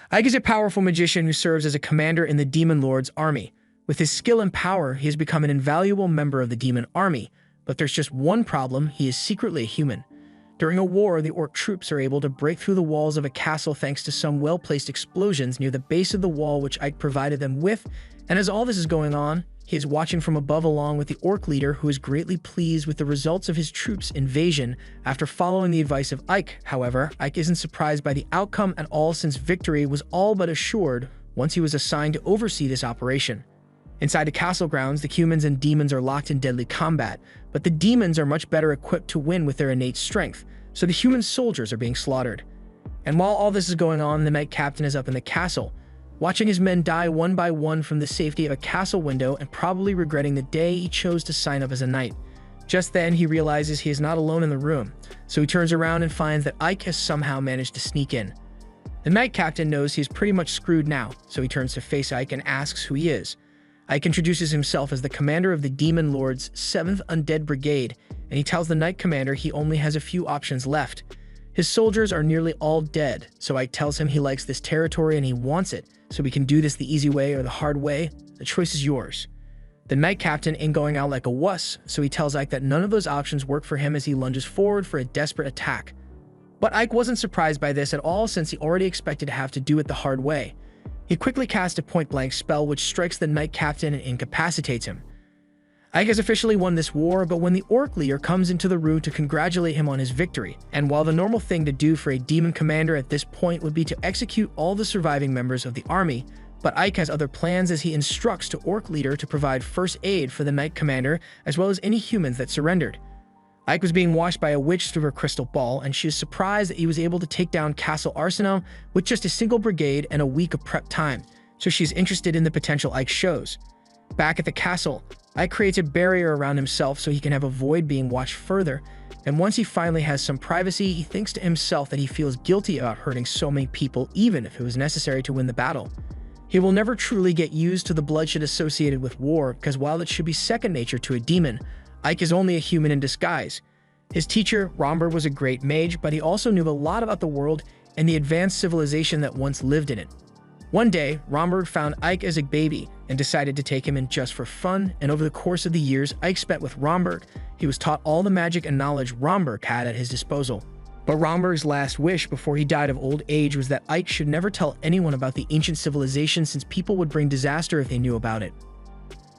Ike is a powerful magician who serves as a commander in the Demon Lord's army. With his skill and power, he has become an invaluable member of the demon army, but there's just one problem: he is secretly a human. During a war, the orc troops are able to break through the walls of a castle thanks to some well-placed explosions near the base of the wall which Ike provided them with, and as all this is going on, he is watching from above along with the orc leader, who is greatly pleased with the results of his troops' invasion after following the advice of Ike. However, Ike isn't surprised by the outcome at all, since victory was all but assured once he was assigned to oversee this operation. Inside the castle grounds, the humans and demons are locked in deadly combat, but the demons are much better equipped to win with their innate strength, so the human soldiers are being slaughtered. And while all this is going on, the Knight Captain is up in the castle, watching his men die one by one from the safety of a castle window and probably regretting the day he chose to sign up as a knight. Just then, he realizes he is not alone in the room, so he turns around and finds that Ike has somehow managed to sneak in. The Knight Captain knows he is pretty much screwed now, so he turns to face Ike and asks who he is. Ike introduces himself as the commander of the Demon Lord's 7th Undead Brigade, and he tells the Knight Commander he only has a few options left. His soldiers are nearly all dead, so Ike tells him he likes this territory and he wants it, so we can do this the easy way or the hard way. The choice is yours. The Knight Captain ain't going out like a wuss, so he tells Ike that none of those options work for him as he lunges forward for a desperate attack. But Ike wasn't surprised by this at all, since he already expected to have to do it the hard way. He quickly casts a point-blank spell which strikes the Knight Captain and incapacitates him. Ike has officially won this war, but when the orc leader comes into the room to congratulate him on his victory, and while the normal thing to do for a demon commander at this point would be to execute all the surviving members of the army, but Ike has other plans as he instructs the orc leader to provide first aid for the Knight Commander as well as any humans that surrendered. Ike was being watched by a witch through her crystal ball, and she is surprised that he was able to take down Castle Arsenal with just a single brigade and a week of prep time, so she's interested in the potential Ike shows. Back at the castle, Ike creates a barrier around himself so he can avoid being watched further, and once he finally has some privacy, he thinks to himself that he feels guilty about hurting so many people, even if it was necessary to win the battle. He will never truly get used to the bloodshed associated with war, because while it should be second nature to a demon, Ike is only a human in disguise. His teacher, Romberg, was a great mage, but he also knew a lot about the world and the advanced civilization that once lived in it. One day, Romberg found Ike as a baby and decided to take him in just for fun, and over the course of the years Ike spent with Romberg, he was taught all the magic and knowledge Romberg had at his disposal. But Romberg's last wish before he died of old age was that Ike should never tell anyone about the ancient civilization, since people would bring disaster if they knew about it.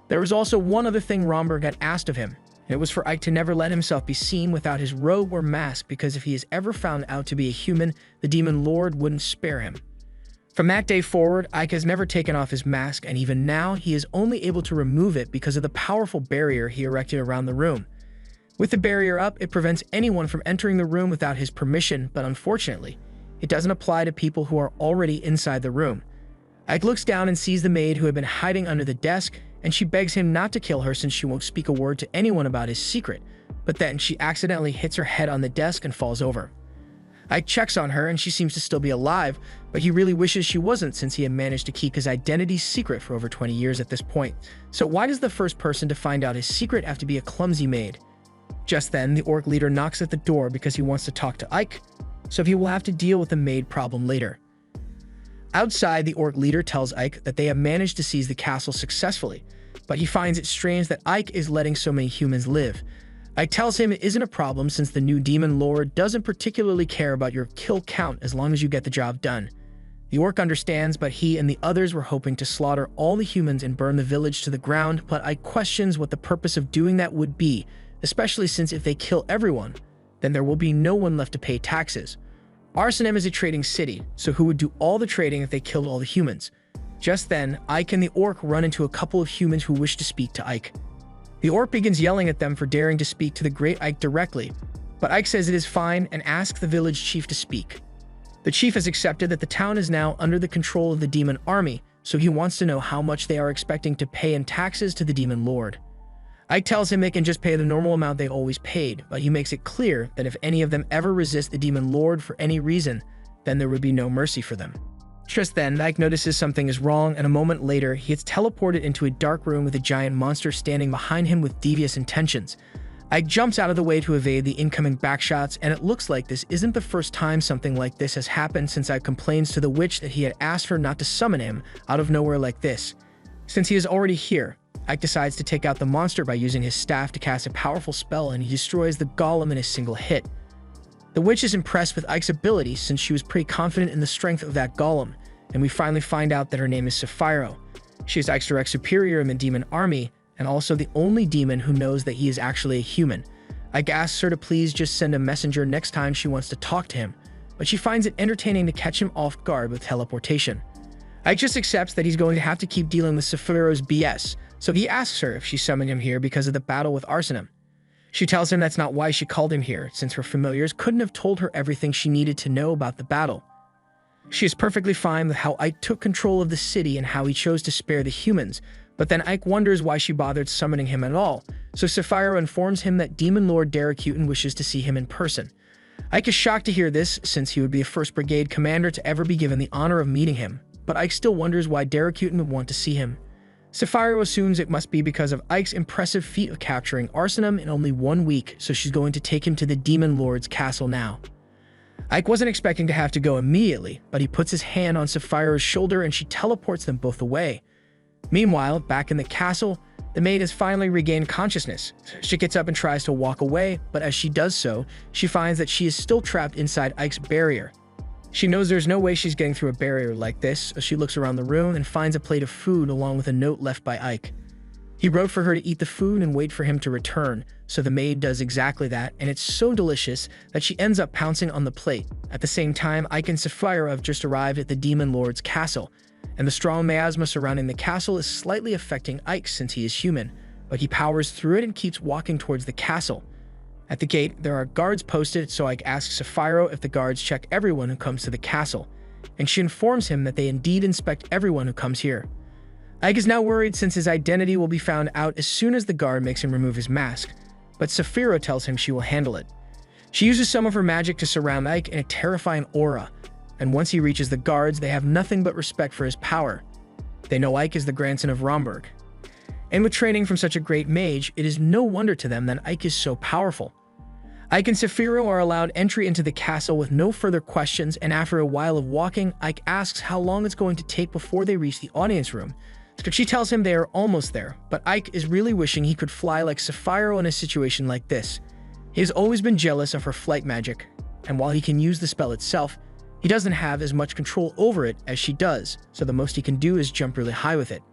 There was also one other thing Romberg had asked of him, and it was for Ike to never let himself be seen without his robe or mask, because if he is ever found out to be a human, the Demon Lord wouldn't spare him. From that day forward, Ike has never taken off his mask, and even now, he is only able to remove it because of the powerful barrier he erected around the room. With the barrier up, it prevents anyone from entering the room without his permission, but unfortunately, it doesn't apply to people who are already inside the room. Ike looks down and sees the maid who had been hiding under the desk, and she begs him not to kill her since she won't speak a word to anyone about his secret, but then she accidentally hits her head on the desk and falls over. Ike checks on her and she seems to still be alive, but he really wishes she wasn't, since he had managed to keep his identity secret for over 20 years at this point. So why does the first person to find out his secret have to be a clumsy maid? Just then, the orc leader knocks at the door because he wants to talk to Ike, so he will have to deal with the maid problem later. Outside, the orc leader tells Ike that they have managed to seize the castle successfully, but he finds it strange that Ike is letting so many humans live. Ike tells him it isn't a problem, since the new Demon Lord doesn't particularly care about your kill count as long as you get the job done. The orc understands, but he and the others were hoping to slaughter all the humans and burn the village to the ground, but Ike questions what the purpose of doing that would be, especially since if they kill everyone, then there will be no one left to pay taxes. Arsenal is a trading city, so who would do all the trading if they killed all the humans? Just then, Ike and the orc run into a couple of humans who wish to speak to Ike. The orc begins yelling at them for daring to speak to the great Ike directly, but Ike says it is fine and asks the village chief to speak. The chief has accepted that the town is now under the control of the demon army, so he wants to know how much they are expecting to pay in taxes to the demon lord. Ike tells him they can just pay the normal amount they always paid, but he makes it clear that if any of them ever resist the demon lord for any reason, then there would be no mercy for them. Just then, Ike notices something is wrong, and a moment later, he gets teleported into a dark room with a giant monster standing behind him with devious intentions. Ike jumps out of the way to evade the incoming backshots, and it looks like this isn't the first time something like this has happened since Ike complains to the witch that he had asked her not to summon him out of nowhere like this. Since he is already here, Ike decides to take out the monster by using his staff to cast a powerful spell, and he destroys the golem in a single hit. The witch is impressed with Ike's ability since she was pretty confident in the strength of that golem, and we finally find out that her name is Sapphiro. She is Ike's direct superior in the demon army, and also the only demon who knows that he is actually a human. Ike asks her to please just send a messenger next time she wants to talk to him, but she finds it entertaining to catch him off guard with teleportation. Ike just accepts that he's going to have to keep dealing with Sapphiro's BS, so he asks her if she summoned him here because of the battle with Arsenum. She tells him that's not why she called him here, since her familiars couldn't have told her everything she needed to know about the battle. She is perfectly fine with how Ike took control of the city and how he chose to spare the humans, but then Ike wonders why she bothered summoning him at all, so Sapphiro informs him that Demon Lord Daracuten wishes to see him in person. Ike is shocked to hear this, since he would be the first brigade commander to ever be given the honor of meeting him, but Ike still wonders why Daracuten would want to see him. Sapphiro assumes it must be because of Ike's impressive feat of capturing Arsenum in only 1 week, so she's going to take him to the Demon Lord's castle now. Ike wasn't expecting to have to go immediately, but he puts his hand on Sapphiro's shoulder and she teleports them both away. Meanwhile, back in the castle, the maid has finally regained consciousness. She gets up and tries to walk away, but as she does so, she finds that she is still trapped inside Ike's barrier. She knows there's no way she's getting through a barrier like this, so she looks around the room and finds a plate of food along with a note left by Ike. He wrote for her to eat the food and wait for him to return, so the maid does exactly that, and it's so delicious that she ends up pouncing on the plate. At the same time, Ike and Sapphiro have just arrived at the Demon Lord's castle, and the strong miasma surrounding the castle is slightly affecting Ike since he is human, but he powers through it and keeps walking towards the castle. At the gate, there are guards posted, so Ike asks Sapphiro if the guards check everyone who comes to the castle, and she informs him that they indeed inspect everyone who comes here. Ike is now worried since his identity will be found out as soon as the guard makes him remove his mask, but Sapphiro tells him she will handle it. She uses some of her magic to surround Ike in a terrifying aura, and once he reaches the guards, they have nothing but respect for his power. They know Ike is the grandson of Romberg. And with training from such a great mage, it is no wonder to them that Ike is so powerful. Ike and Sapphiro are allowed entry into the castle with no further questions, and after a while of walking, Ike asks how long it's going to take before they reach the audience room. So she tells him they are almost there, but Ike is really wishing he could fly like Sapphiro in a situation like this. He has always been jealous of her flight magic, and while he can use the spell itself, he doesn't have as much control over it as she does, so the most he can do is jump really high with it.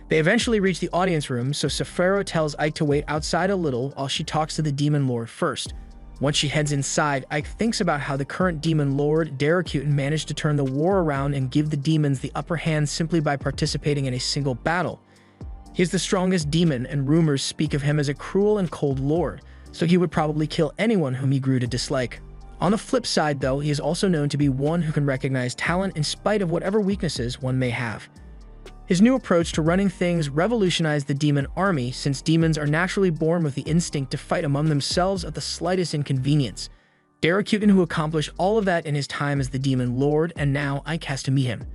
They eventually reach the audience room, so Sapphiro tells Ike to wait outside a little while she talks to the Demon Lord first. Once she heads inside, Ike thinks about how the current Demon Lord, Daracuten, managed to turn the war around and give the demons the upper hand simply by participating in a single battle. He is the strongest demon, and rumors speak of him as a cruel and cold lord, so he would probably kill anyone whom he grew to dislike. On the flip side, though, he is also known to be one who can recognize talent in spite of whatever weaknesses one may have. His new approach to running things revolutionized the demon army, since demons are naturally born with the instinct to fight among themselves at the slightest inconvenience. Daracuten, who accomplished all of that in his time as the Demon Lord, and now Ike has to meet him.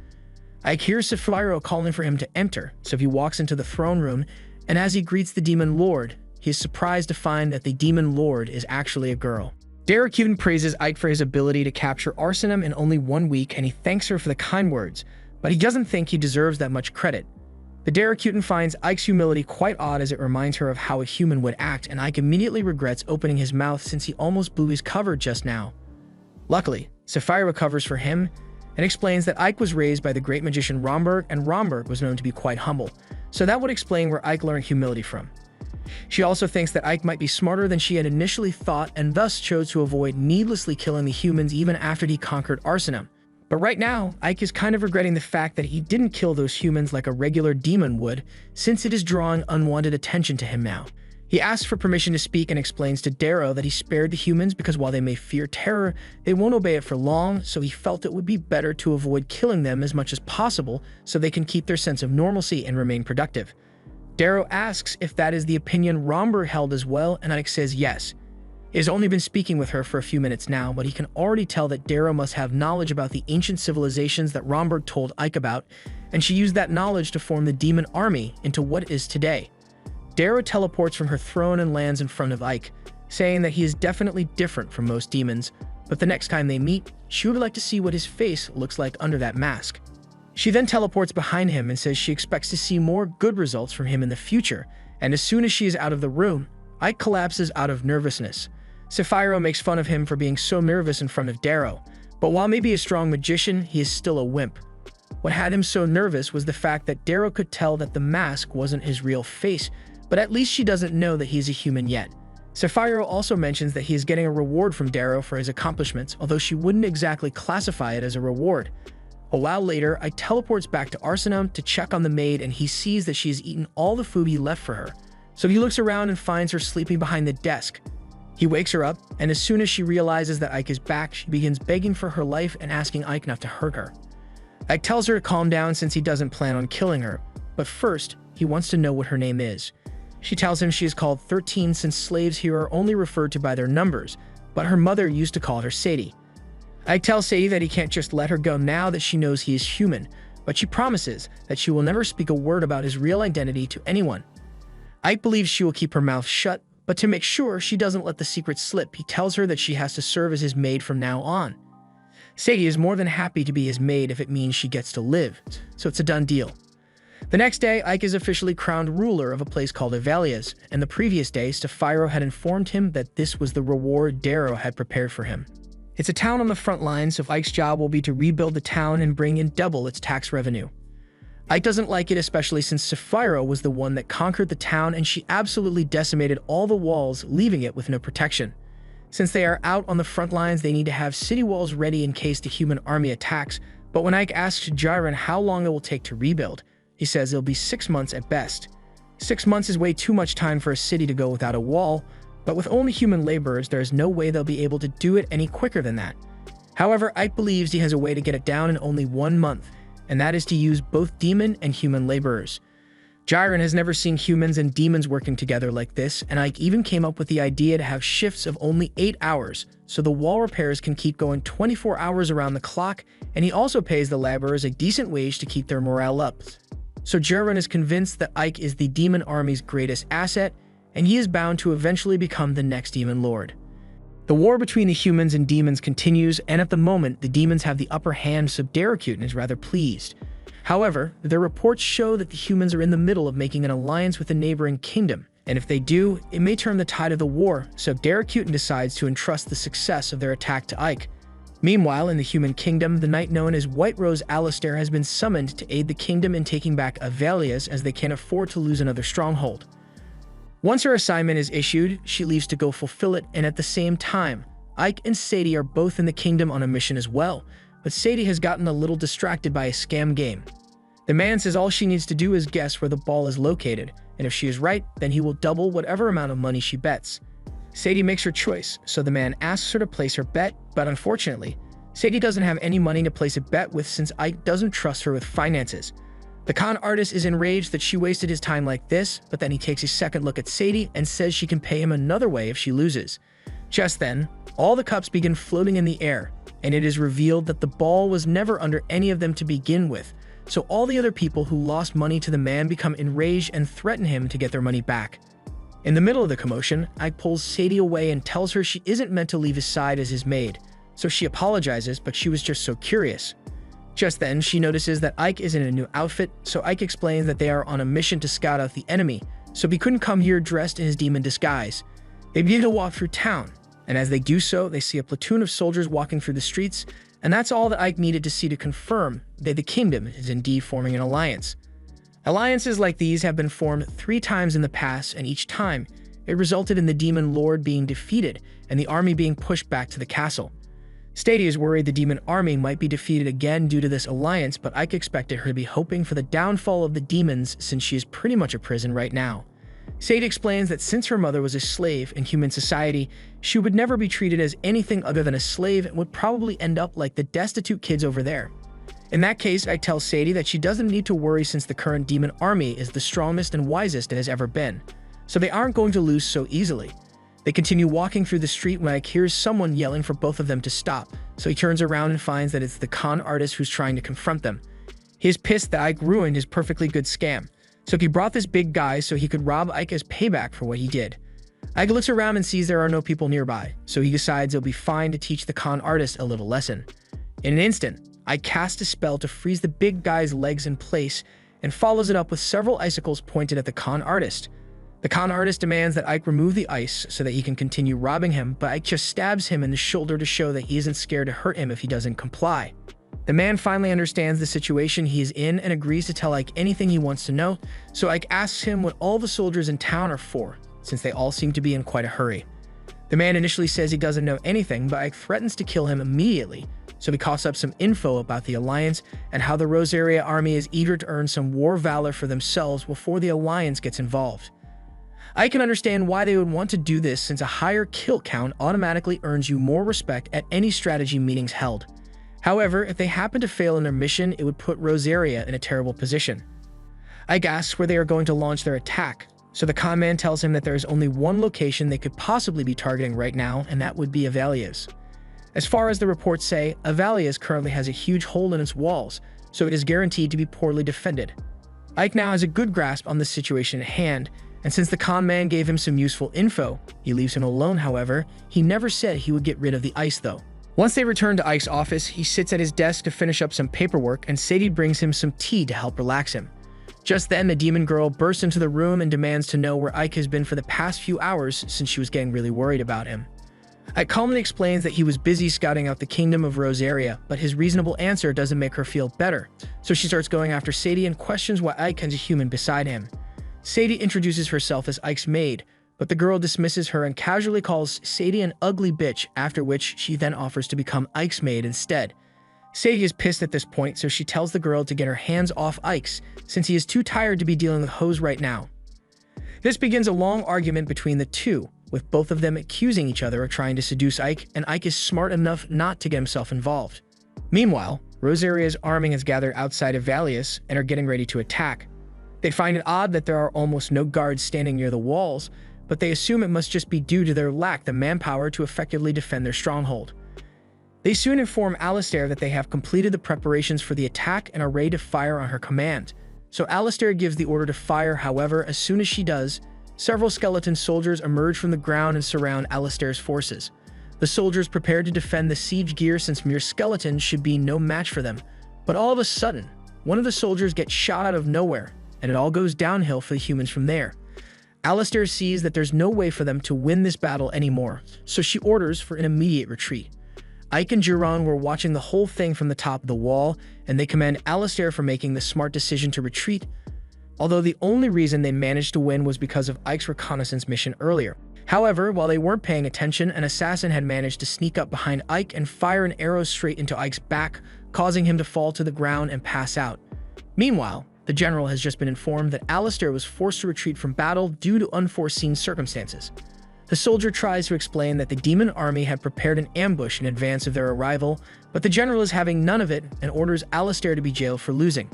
Ike hears Sapphiro calling for him to enter, so he walks into the throne room, and as he greets the Demon Lord, he is surprised to find that the Demon Lord is actually a girl. Daracuten praises Ike for his ability to capture Arsenum in only 1 week, and he thanks her for the kind words, but he doesn't think he deserves that much credit. The Daracuten finds Ike's humility quite odd as it reminds her of how a human would act, and Ike immediately regrets opening his mouth since he almost blew his cover just now. Luckily, Sapphiro recovers for him and explains that Ike was raised by the great magician Romberg, and Romberg was known to be quite humble, so that would explain where Ike learned humility from. She also thinks that Ike might be smarter than she had initially thought and thus chose to avoid needlessly killing the humans even after he conquered Arsenum. But right now, Ike is kind of regretting the fact that he didn't kill those humans like a regular demon would, since it is drawing unwanted attention to him now. He asks for permission to speak and explains to Darrow that he spared the humans because while they may fear terror, they won't obey it for long, so he felt it would be better to avoid killing them as much as possible so they can keep their sense of normalcy and remain productive. Darrow asks if that is the opinion Romberg held as well, and Ike says yes. He has only been speaking with her for a few minutes now, but he can already tell that Darrow must have knowledge about the ancient civilizations that Romberg told Ike about, and she used that knowledge to form the demon army into what it is today. Darrow teleports from her throne and lands in front of Ike, saying that he is definitely different from most demons, but the next time they meet, she would like to see what his face looks like under that mask. She then teleports behind him and says she expects to see more good results from him in the future, and as soon as she is out of the room, Ike collapses out of nervousness. Sapphiro makes fun of him for being so nervous in front of Darrow, but while maybe a strong magician, he is still a wimp. What had him so nervous was the fact that Darrow could tell that the mask wasn't his real face, but at least she doesn't know that he's a human yet. Sapphiro also mentions that he is getting a reward from Darrow for his accomplishments, although she wouldn't exactly classify it as a reward. A while later, Ike teleports back to Arsenum to check on the maid, and he sees that she has eaten all the food he left for her. So he looks around and finds her sleeping behind the desk. He wakes her up, and as soon as she realizes that Ike is back, she begins begging for her life and asking Ike not to hurt her. Ike tells her to calm down since he doesn't plan on killing her, but first, he wants to know what her name is. She tells him she is called 13 since slaves here are only referred to by their numbers, but her mother used to call her Sadie. Ike tells Sadie that he can't just let her go now that she knows he is human, but she promises that she will never speak a word about his real identity to anyone. Ike believes she will keep her mouth shut, but to make sure she doesn't let the secret slip, he tells her that she has to serve as his maid from now on. Sadie is more than happy to be his maid if it means she gets to live, so it's a done deal. The next day, Ike is officially crowned ruler of a place called Avalias, and the previous day, Sapphiro had informed him that this was the reward Darrow had prepared for him. It's a town on the front lines, so Ike's job will be to rebuild the town and bring in double its tax revenue. Ike doesn't like it, especially since Sapphiro was the one that conquered the town and she absolutely decimated all the walls, leaving it with no protection. Since they are out on the front lines, they need to have city walls ready in case the human army attacks, but when Ike asks Jiren how long it will take to rebuild, he says it'll be 6 months at best. 6 months is way too much time for a city to go without a wall, but with only human laborers, there is no way they'll be able to do it any quicker than that. However, Ike believes he has a way to get it down in only 1 month, and that is to use both demon and human laborers. Jiren has never seen humans and demons working together like this, and Ike even came up with the idea to have shifts of only 8 hours, so the wall repairs can keep going 24 hours around the clock, and he also pays the laborers a decent wage to keep their morale up. So Jiren is convinced that Ike is the demon army's greatest asset, and he is bound to eventually become the next demon lord. The war between the humans and demons continues, and at the moment, the demons have the upper hand, so Darrow-kun is rather pleased. However, their reports show that the humans are in the middle of making an alliance with a neighboring kingdom, and if they do, it may turn the tide of the war, so Darrow-kun decides to entrust the success of their attack to Ike. Meanwhile, in the human kingdom, the knight known as White Rose Alistair has been summoned to aid the kingdom in taking back Avalias, as they can't afford to lose another stronghold. Once her assignment is issued, she leaves to go fulfill it, and at the same time, Ike and Sadie are both in the kingdom on a mission as well, but Sadie has gotten a little distracted by a scam game. The man says all she needs to do is guess where the ball is located, and if she is right, then he will double whatever amount of money she bets. Sadie makes her choice, so the man asks her to place her bet, but unfortunately, Sadie doesn't have any money to place a bet with since Ike doesn't trust her with finances. The con artist is enraged that she wasted his time like this, but then he takes a second look at Sadie and says she can pay him another way if she loses. Just then, all the cups begin floating in the air, and it is revealed that the ball was never under any of them to begin with, so all the other people who lost money to the man become enraged and threaten him to get their money back. In the middle of the commotion, Ike pulls Sadie away and tells her she isn't meant to leave his side as his maid, so she apologizes, but she was just so curious. Just then, she notices that Ike is in a new outfit, so Ike explains that they are on a mission to scout out the enemy, so he couldn't come here dressed in his demon disguise. They begin to walk through town, and as they do so, they see a platoon of soldiers walking through the streets, and that's all that Ike needed to see to confirm that the kingdom is indeed forming an alliance. Alliances like these have been formed 3 times in the past, and each time, it resulted in the demon lord being defeated and the army being pushed back to the castle. Sadie is worried the demon army might be defeated again due to this alliance, but Ike expected her to be hoping for the downfall of the demons since she is pretty much a prison right now. Sadie explains that since her mother was a slave in human society, she would never be treated as anything other than a slave and would probably end up like the destitute kids over there. In that case, Ike tells Sadie that she doesn't need to worry since the current demon army is the strongest and wisest it has ever been, so they aren't going to lose so easily. They continue walking through the street when Ike hears someone yelling for both of them to stop, so he turns around and finds that it's the con artist who's trying to confront them. He is pissed that Ike ruined his perfectly good scam, So he brought this big guy so he could rob Ike as payback for what he did. Ike looks around and sees there are no people nearby, so he decides it'll be fine to teach the con artist a little lesson. In an instant, Ike casts a spell to freeze the big guy's legs in place and follows it up with several icicles pointed at the con artist. The con artist demands that Ike remove the ice so that he can continue robbing him, but Ike just stabs him in the shoulder to show that he isn't scared to hurt him if he doesn't comply. The man finally understands the situation he is in and agrees to tell Ike anything he wants to know, so Ike asks him what all the soldiers in town are for, since they all seem to be in quite a hurry. The man initially says he doesn't know anything, but Ike threatens to kill him immediately, so he coughs up some info about the Alliance and how the Rosaria army is eager to earn some war valor for themselves before the Alliance gets involved. I can understand why they would want to do this, since a higher kill count automatically earns you more respect at any strategy meetings held. However, if they happen to fail in their mission, it would put Rosaria in a terrible position. Ike asks where they are going to launch their attack, so the con man tells him that there is only one location they could possibly be targeting right now, and that would be Avalia's. As far as the reports say, Avalia's currently has a huge hole in its walls, so it is guaranteed to be poorly defended. Ike now has a good grasp on the situation at hand, and since the con man gave him some useful info, he leaves him alone. However, he never said he would get rid of the ice though. Once they return to Ike's office, he sits at his desk to finish up some paperwork, and Sadie brings him some tea to help relax him. Just then, the demon girl bursts into the room and demands to know where Ike has been for the past few hours, since she was getting really worried about him. Ike calmly explains that he was busy scouting out the kingdom of Rosaria, but his reasonable answer doesn't make her feel better, so she starts going after Sadie and questions why Ike has a human beside him. Sadie introduces herself as Ike's maid, but the girl dismisses her and casually calls Sadie an ugly bitch, after which she then offers to become Ike's maid instead. Sadie is pissed at this point, so she tells the girl to get her hands off Ike's, since he is too tired to be dealing with hoes right now. This begins a long argument between the two, with both of them accusing each other of trying to seduce Ike, and Ike is smart enough not to get himself involved. Meanwhile, Rosaria's army has gathered outside of Avalia's and are getting ready to attack. They find it odd that there are almost no guards standing near the walls, but they assume it must just be due to their lack of manpower to effectively defend their stronghold. They soon inform Alistair that they have completed the preparations for the attack and are ready to fire on her command. So Alistair gives the order to fire. However, as soon as she does, several skeleton soldiers emerge from the ground and surround Alistair's forces. The soldiers prepare to defend the siege gear, since mere skeletons should be no match for them. But all of a sudden, one of the soldiers gets shot out of nowhere, and it all goes downhill for the humans from there. Alistair sees that there's no way for them to win this battle anymore, so she orders for an immediate retreat. Ike and Jiron were watching the whole thing from the top of the wall, and they commend Alistair for making the smart decision to retreat, although the only reason they managed to win was because of Ike's reconnaissance mission earlier. However, while they weren't paying attention, an assassin had managed to sneak up behind Ike and fire an arrow straight into Ike's back, causing him to fall to the ground and pass out. Meanwhile, the general has just been informed that Alistair was forced to retreat from battle due to unforeseen circumstances. The soldier tries to explain that the demon army had prepared an ambush in advance of their arrival, but the general is having none of it and orders Alistair to be jailed for losing.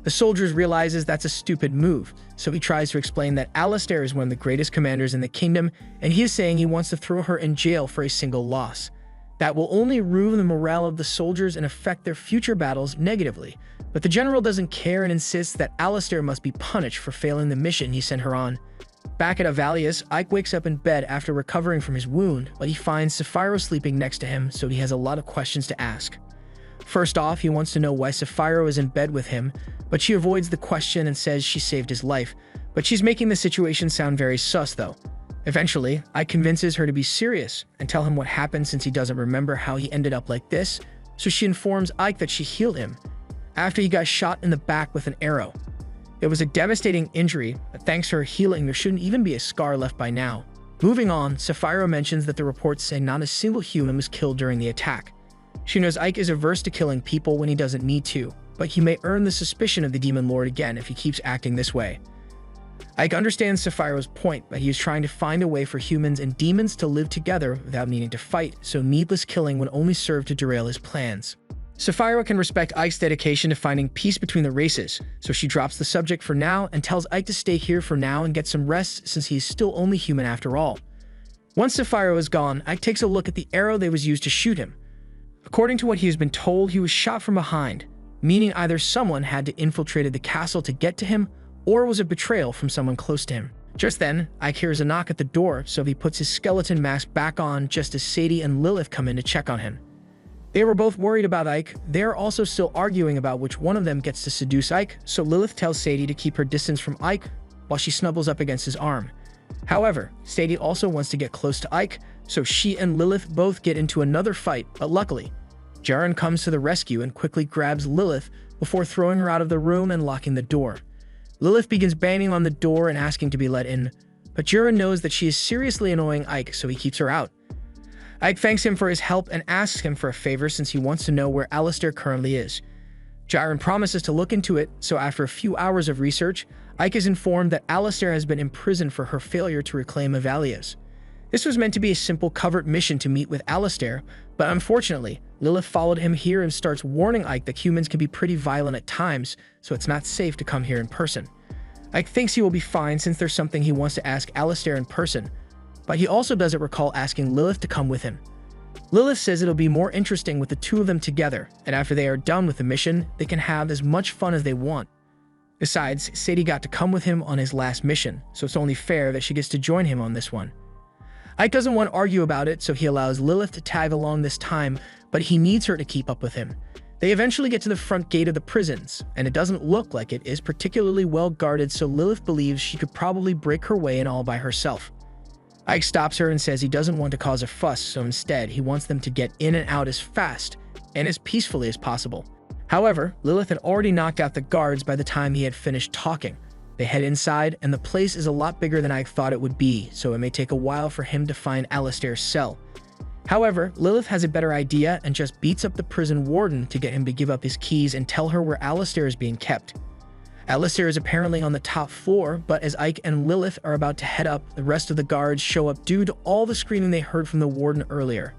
The soldier realizes that's a stupid move, so he tries to explain that Alistair is one of the greatest commanders in the kingdom, and he is saying he wants to throw her in jail for a single loss. That will only ruin the morale of the soldiers and affect their future battles negatively, but the general doesn't care and insists that Alistair must be punished for failing the mission he sent her on. Back at Avalia's, Ike wakes up in bed after recovering from his wound, but he finds Sapphiro sleeping next to him, so he has a lot of questions to ask. First off, he wants to know why Sapphiro is in bed with him, but she avoids the question and says she saved his life, but she's making the situation sound very sus though. Eventually, Ike convinces her to be serious and tell him what happened, since he doesn't remember how he ended up like this, so she informs Ike that she healed him after he got shot in the back with an arrow. It was a devastating injury, but thanks to her healing, there shouldn't even be a scar left by now. Moving on, Sapphiro mentions that the reports say not a single human was killed during the attack. She knows Ike is averse to killing people when he doesn't need to, but he may earn the suspicion of the Demon Lord again if he keeps acting this way. Ike understands Sapphiro's point, but he is trying to find a way for humans and demons to live together without needing to fight, so needless killing would only serve to derail his plans. Sapphiro can respect Ike's dedication to finding peace between the races, so she drops the subject for now and tells Ike to stay here for now and get some rest, since he is still only human after all. Once Sapphiro is gone, Ike takes a look at the arrow that was used to shoot him. According to what he has been told, he was shot from behind, meaning either someone had to infiltrated the castle to get to him, or was it betrayal from someone close to him? Just then, Ike hears a knock at the door, so he puts his skeleton mask back on just as Sadie and Lilith come in to check on him. They were both worried about Ike. They are also still arguing about which one of them gets to seduce Ike, so Lilith tells Sadie to keep her distance from Ike while she snuggles up against his arm. However, Sadie also wants to get close to Ike, so she and Lilith both get into another fight, but luckily, Jaren comes to the rescue and quickly grabs Lilith before throwing her out of the room and locking the door. Lilith begins banging on the door and asking to be let in, but Jaren knows that she is seriously annoying Ike, so he keeps her out. Ike thanks him for his help and asks him for a favor since he wants to know where Alistair currently is. Jaren promises to look into it, so after a few hours of research, Ike is informed that Alistair has been imprisoned for her failure to reclaim Avalias. This was meant to be a simple covert mission to meet with Alistair, but unfortunately, Lilith followed him here and starts warning Ike that humans can be pretty violent at times, so it's not safe to come here in person. Ike thinks he will be fine since there's something he wants to ask Alistair in person, but he also doesn't recall asking Lilith to come with him. Lilith says it'll be more interesting with the two of them together, and after they are done with the mission, they can have as much fun as they want. Besides, Sadie got to come with him on his last mission, so it's only fair that she gets to join him on this one. Ike doesn't want to argue about it, so he allows Lilith to tag along this time, but he needs her to keep up with him. They eventually get to the front gate of the prisons, and it doesn't look like it is particularly well guarded, so Lilith believes she could probably break her way in all by herself. Ike stops her and says he doesn't want to cause a fuss, so instead he wants them to get in and out as fast and as peacefully as possible. However, Lilith had already knocked out the guards by the time he had finished talking. They head inside, and the place is a lot bigger than Ike thought it would be, so it may take a while for him to find Alistair's cell. However, Lilith has a better idea and just beats up the prison warden to get him to give up his keys and tell her where Alistair is being kept. Alistair is apparently on the top floor, but as Ike and Lilith are about to head up, the rest of the guards show up due to all the screaming they heard from the warden earlier.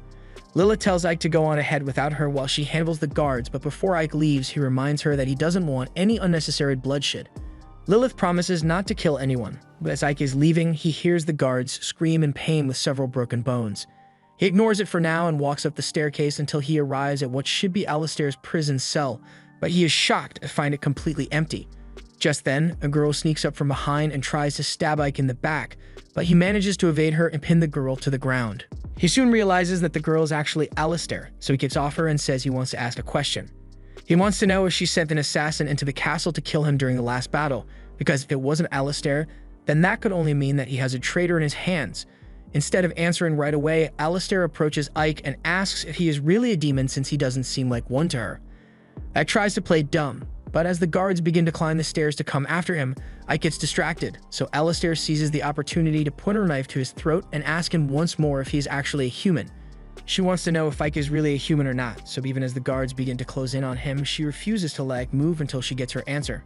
Lilith tells Ike to go on ahead without her while she handles the guards, but before Ike leaves, he reminds her that he doesn't want any unnecessary bloodshed. Lilith promises not to kill anyone, but as Ike is leaving, he hears the guards scream in pain with several broken bones. He ignores it for now and walks up the staircase until he arrives at what should be Alistair's prison cell, but he is shocked to find it completely empty. Just then, a girl sneaks up from behind and tries to stab Ike in the back, but he manages to evade her and pin the girl to the ground. He soon realizes that the girl is actually Alistair, so he gets off her and says he wants to ask a question. He wants to know if she sent an assassin into the castle to kill him during the last battle, because if it wasn't Alistair, then that could only mean that he has a traitor in his hands. Instead of answering right away, Alistair approaches Ike and asks if he is really a demon since he doesn't seem like one to her. Ike tries to play dumb, but as the guards begin to climb the stairs to come after him, Ike gets distracted, so Alistair seizes the opportunity to put her knife to his throat and ask him once more if he is actually a human. She wants to know if Ike is really a human or not, so even as the guards begin to close in on him, she refuses to let Ike move until she gets her answer.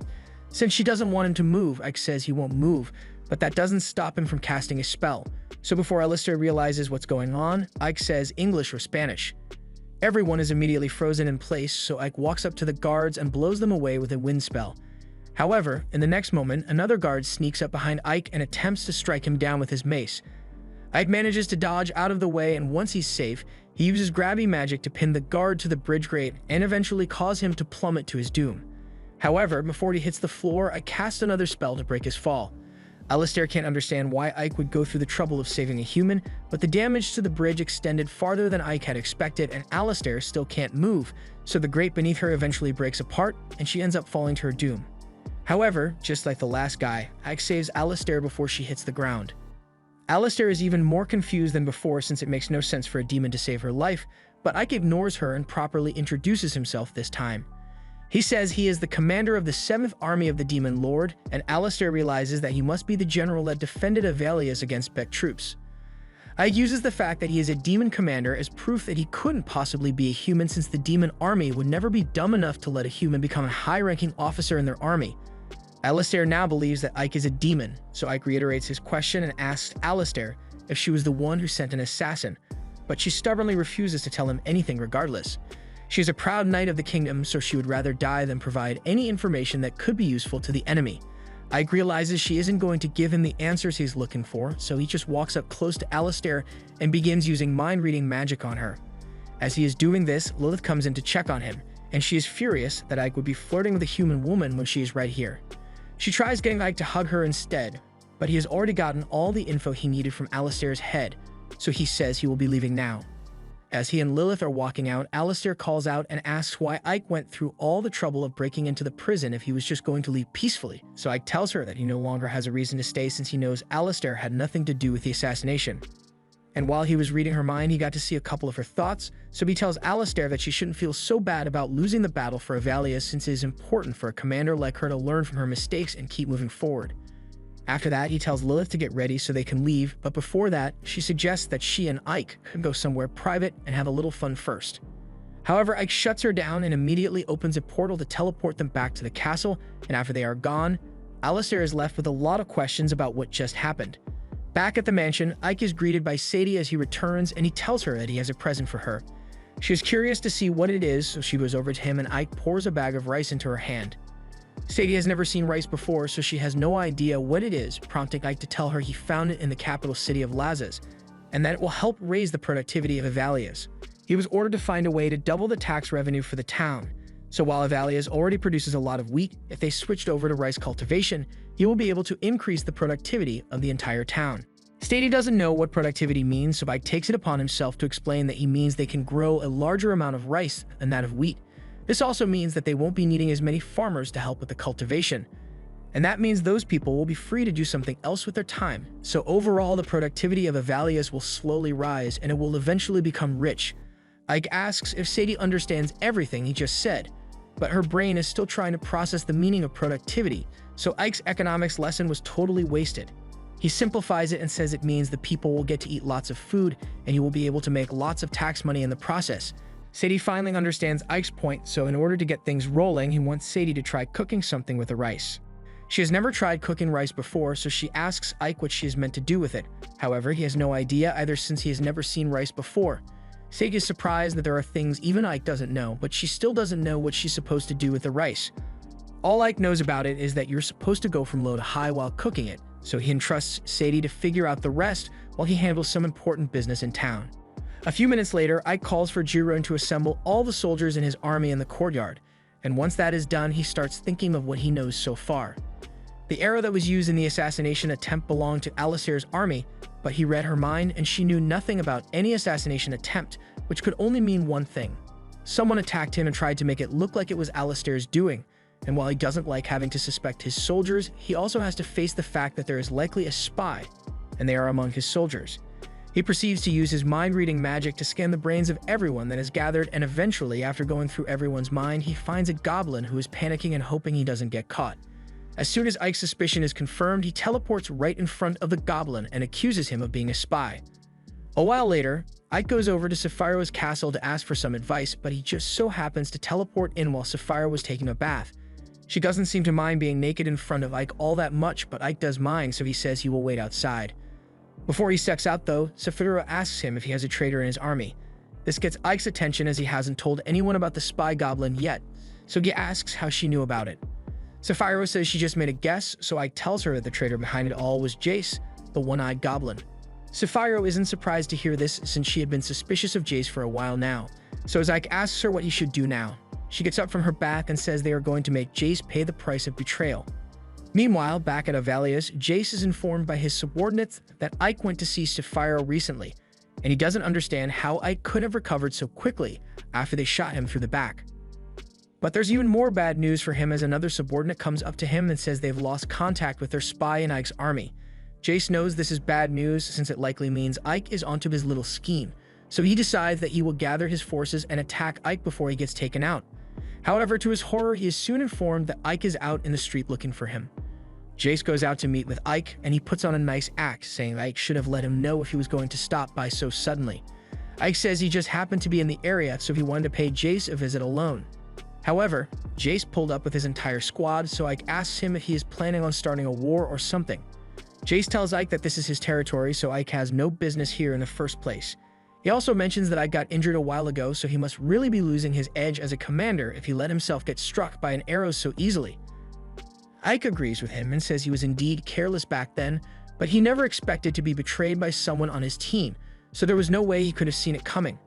Since she doesn't want him to move, Ike says he won't move, but that doesn't stop him from casting a spell. So before Alistair realizes what's going on, Ike says English or Spanish. Everyone is immediately frozen in place, so Ike walks up to the guards and blows them away with a wind spell. However, in the next moment, another guard sneaks up behind Ike and attempts to strike him down with his mace. Ike manages to dodge out of the way, and once he's safe, he uses gravity magic to pin the guard to the bridge grate and eventually cause him to plummet to his doom. However, before he hits the floor, Ike casts another spell to break his fall. Alistair can't understand why Ike would go through the trouble of saving a human, but the damage to the bridge extended farther than Ike had expected, and Alistair still can't move, so the grate beneath her eventually breaks apart, and she ends up falling to her doom. However, just like the last guy, Ike saves Alistair before she hits the ground. Alistair is even more confused than before since it makes no sense for a demon to save her life, but Ike ignores her and properly introduces himself this time. He says he is the commander of the 7th Army of the Demon Lord, and Alistair realizes that he must be the general that defended Avalias against Beck troops. Ike uses the fact that he is a demon commander as proof that he couldn't possibly be a human since the demon army would never be dumb enough to let a human become a high-ranking officer in their army. Alistair now believes that Ike is a demon, so Ike reiterates his question and asks Alistair if she was the one who sent an assassin, but she stubbornly refuses to tell him anything regardless. She is a proud knight of the kingdom, so she would rather die than provide any information that could be useful to the enemy. Ike realizes she isn't going to give him the answers he's looking for, so he just walks up close to Alistair and begins using mind-reading magic on her. As he is doing this, Lilith comes in to check on him, and she is furious that Ike would be flirting with a human woman when she is right here. She tries getting Ike to hug her instead, but he has already gotten all the info he needed from Alistair's head, so he says he will be leaving now. As he and Lilith are walking out, Alistair calls out and asks why Ike went through all the trouble of breaking into the prison if he was just going to leave peacefully. So Ike tells her that he no longer has a reason to stay since he knows Alistair had nothing to do with the assassination. And while he was reading her mind, he got to see a couple of her thoughts, so he tells Alistair that she shouldn't feel so bad about losing the battle for Avalia since it is important for a commander like her to learn from her mistakes and keep moving forward. After that, he tells Lilith to get ready so they can leave, but before that, she suggests that she and Ike can go somewhere private and have a little fun first. However, Ike shuts her down and immediately opens a portal to teleport them back to the castle, and after they are gone, Alistair is left with a lot of questions about what just happened. Back at the mansion, Ike is greeted by Sadie as he returns, and he tells her that he has a present for her. She is curious to see what it is, so she goes over to him and Ike pours a bag of rice into her hand. Sadie has never seen rice before, so she has no idea what it is, prompting Ike to tell her he found it in the capital city of Lazas, and that it will help raise the productivity of Avalias. He was ordered to find a way to double the tax revenue for the town, so while Avalias already produces a lot of wheat, if they switched over to rice cultivation, he will be able to increase the productivity of the entire town. Sadie doesn't know what productivity means, so Ike takes it upon himself to explain that he means they can grow a larger amount of rice than that of wheat. This also means that they won't be needing as many farmers to help with the cultivation. And that means those people will be free to do something else with their time. So overall, the productivity of Avalias will slowly rise and it will eventually become rich. Ike asks if Sadie understands everything he just said, but her brain is still trying to process the meaning of productivity, so Ike's economics lesson was totally wasted. He simplifies it and says it means the people will get to eat lots of food and you will be able to make lots of tax money in the process. Sadie finally understands Ike's point, so in order to get things rolling, he wants Sadie to try cooking something with the rice. She has never tried cooking rice before, so she asks Ike what she is meant to do with it. However, he has no idea either since he has never seen rice before. Sadie is surprised that there are things even Ike doesn't know, but she still doesn't know what she's supposed to do with the rice. All Ike knows about it is that you're supposed to go from low to high while cooking it, so he entrusts Sadie to figure out the rest while he handles some important business in town. A few minutes later, Ike calls for Jiren to assemble all the soldiers in his army in the courtyard, and once that is done, he starts thinking of what he knows so far. The arrow that was used in the assassination attempt belonged to Alistair's army, but he read her mind and she knew nothing about any assassination attempt, which could only mean one thing. Someone attacked him and tried to make it look like it was Alistair's doing, and while he doesn't like having to suspect his soldiers, he also has to face the fact that there is likely a spy, and they are among his soldiers. He proceeds to use his mind-reading magic to scan the brains of everyone that is gathered, and eventually, after going through everyone's mind, he finds a goblin who is panicking and hoping he doesn't get caught. As soon as Ike's suspicion is confirmed, he teleports right in front of the goblin and accuses him of being a spy. A while later, Ike goes over to Sapphira's castle to ask for some advice, but he just so happens to teleport in while Sapphira was taking a bath. She doesn't seem to mind being naked in front of Ike all that much, but Ike does mind, so he says he will wait outside. Before he steps out though, Sapphira asks him if he has a traitor in his army. This gets Ike's attention as he hasn't told anyone about the spy goblin yet, so he asks how she knew about it. Sapphira says she just made a guess, so Ike tells her that the traitor behind it all was Jace, the one-eyed goblin. Sapphira isn't surprised to hear this since she had been suspicious of Jace for a while now, so as Ike asks her what he should do now, she gets up from her bath and says they are going to make Jace pay the price of betrayal. Meanwhile, back at Avalias, Jace is informed by his subordinates that Ike went to see Sapphira recently, and he doesn't understand how Ike could have recovered so quickly after they shot him through the back. But there's even more bad news for him as another subordinate comes up to him and says they've lost contact with their spy in Ike's army. Jace knows this is bad news since it likely means Ike is onto his little scheme, so he decides that he will gather his forces and attack Ike before he gets taken out. However, to his horror, he is soon informed that Ike is out in the street looking for him. Jace goes out to meet with Ike, and he puts on a nice act, saying Ike should have let him know if he was going to stop by so suddenly. Ike says he just happened to be in the area, so he wanted to pay Jace a visit alone. However, Jace pulled up with his entire squad, so Ike asks him if he is planning on starting a war or something. Jace tells Ike that this is his territory, so Ike has no business here in the first place. He also mentions that Ike got injured a while ago, so he must really be losing his edge as a commander if he let himself get struck by an arrow so easily. Ike agrees with him and says he was indeed careless back then, but he never expected to be betrayed by someone on his team, so there was no way he could have seen it coming.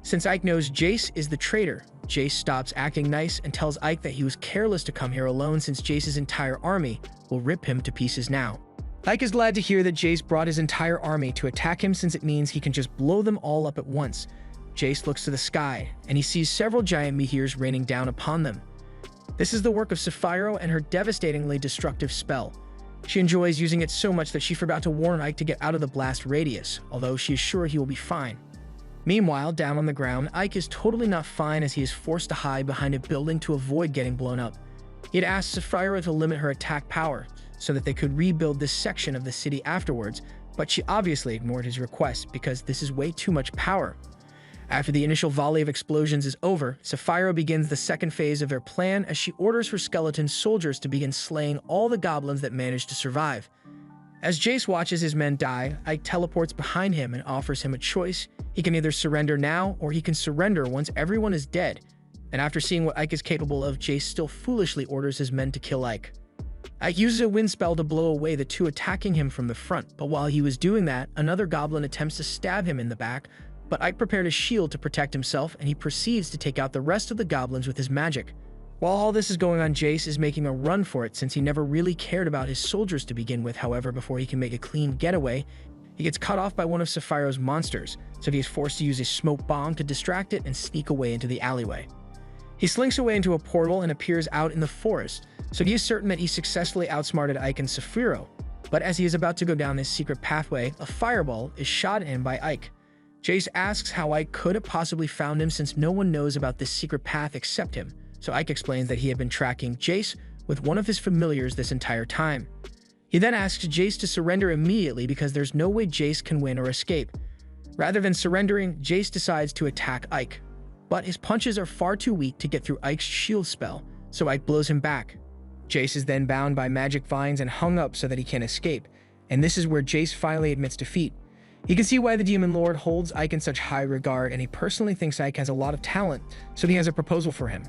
Since Ike knows Jace is the traitor, Jace stops acting nice and tells Ike that he was careless to come here alone since Jace's entire army will rip him to pieces now. Ike is glad to hear that Jace brought his entire army to attack him since it means he can just blow them all up at once. Jace looks to the sky, and he sees several giant meteors raining down upon them. This is the work of Sapphiro and her devastatingly destructive spell. She enjoys using it so much that she forgot to warn Ike to get out of the blast radius, although she is sure he will be fine. Meanwhile, down on the ground, Ike is totally not fine as he is forced to hide behind a building to avoid getting blown up. He had asked Sapphiro to limit her attack power, so that they could rebuild this section of the city afterwards, but she obviously ignored his request because this is way too much power. After the initial volley of explosions is over, Sapphiro begins the second phase of their plan as she orders her skeleton soldiers to begin slaying all the goblins that manage to survive. As Jace watches his men die, Ike teleports behind him and offers him a choice. He can either surrender now, or he can surrender once everyone is dead. And after seeing what Ike is capable of, Jace still foolishly orders his men to kill Ike. Ike uses a wind spell to blow away the two attacking him from the front, but while he was doing that, another goblin attempts to stab him in the back, but Ike prepared a shield to protect himself, and he proceeds to take out the rest of the goblins with his magic. While all this is going on, Jace is making a run for it since he never really cared about his soldiers to begin with. However, before he can make a clean getaway, he gets cut off by one of Sapphiro's monsters, so he is forced to use a smoke bomb to distract it and sneak away into the alleyway. He slinks away into a portal and appears out in the forest, so he is certain that he successfully outsmarted Ike and Sapphiro. But as he is about to go down this secret pathway, a fireball is shot in by Ike. Jace asks how Ike could have possibly found him since no one knows about this secret path except him, so Ike explains that he had been tracking Jace with one of his familiars this entire time. He then asks Jace to surrender immediately because there's no way Jace can win or escape. Rather than surrendering, Jace decides to attack Ike, but his punches are far too weak to get through Ike's shield spell, so Ike blows him back. Jace is then bound by magic vines and hung up so that he can't escape, and this is where Jace finally admits defeat. You can see why the Demon Lord holds Ike in such high regard, and he personally thinks Ike has a lot of talent, so he has a proposal for him.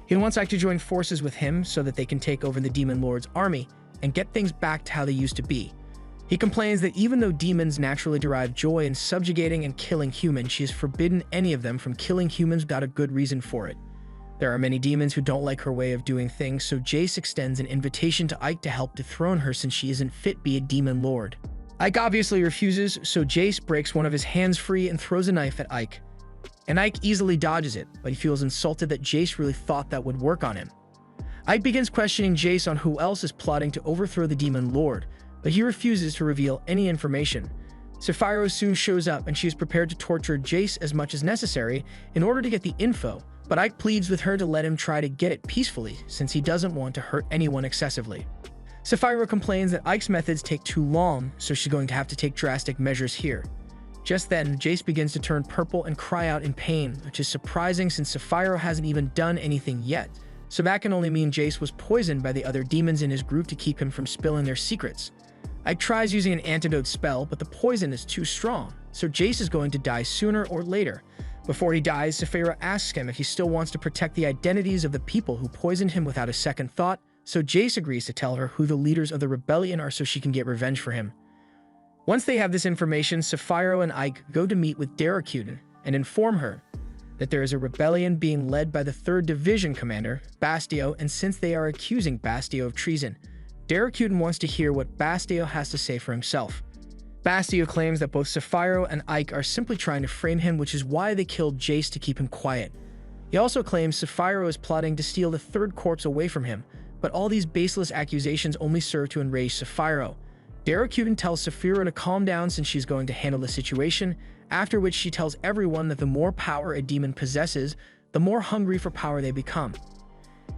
He wants Ike to join forces with him so that they can take over the Demon Lord's army and get things back to how they used to be. He complains that even though demons naturally derive joy in subjugating and killing humans, she has forbidden any of them from killing humans without a good reason for it. There are many demons who don't like her way of doing things, so Jace extends an invitation to Ike to help dethrone her since she isn't fit to be a Demon Lord. Ike obviously refuses, so Jace breaks one of his hands free and throws a knife at Ike. And Ike easily dodges it, but he feels insulted that Jace really thought that would work on him. Ike begins questioning Jace on who else is plotting to overthrow the Demon Lord, but he refuses to reveal any information. Sapphiro soon shows up, and she is prepared to torture Jace as much as necessary in order to get the info, but Ike pleads with her to let him try to get it peacefully since he doesn't want to hurt anyone excessively. Sapphiro complains that Ike's methods take too long, so she's going to have to take drastic measures here. Just then, Jace begins to turn purple and cry out in pain, which is surprising since Sapphiro hasn't even done anything yet, so that can only mean Jace was poisoned by the other demons in his group to keep him from spilling their secrets. Ike tries using an antidote spell, but the poison is too strong, so Jace is going to die sooner or later. Before he dies, Sapphiro asks him if he still wants to protect the identities of the people who poisoned him without a second thought, so Jace agrees to tell her who the leaders of the rebellion are so she can get revenge for him. Once they have this information, Sapphiro and Ike go to meet with Daracuden and inform her that there is a rebellion being led by the 3rd Division commander, Bastio, and since they are accusing Bastio of treason, Daracuden wants to hear what Bastio has to say for himself. Bastio claims that both Sapphiro and Ike are simply trying to frame him, which is why they killed Jace to keep him quiet. He also claims Sapphiro is plotting to steal the 3rd corpse away from him, but all these baseless accusations only serve to enrage Sapphiro. Daracuden tells Sapphiro to calm down since she's going to handle the situation, after which she tells everyone that the more power a demon possesses, the more hungry for power they become.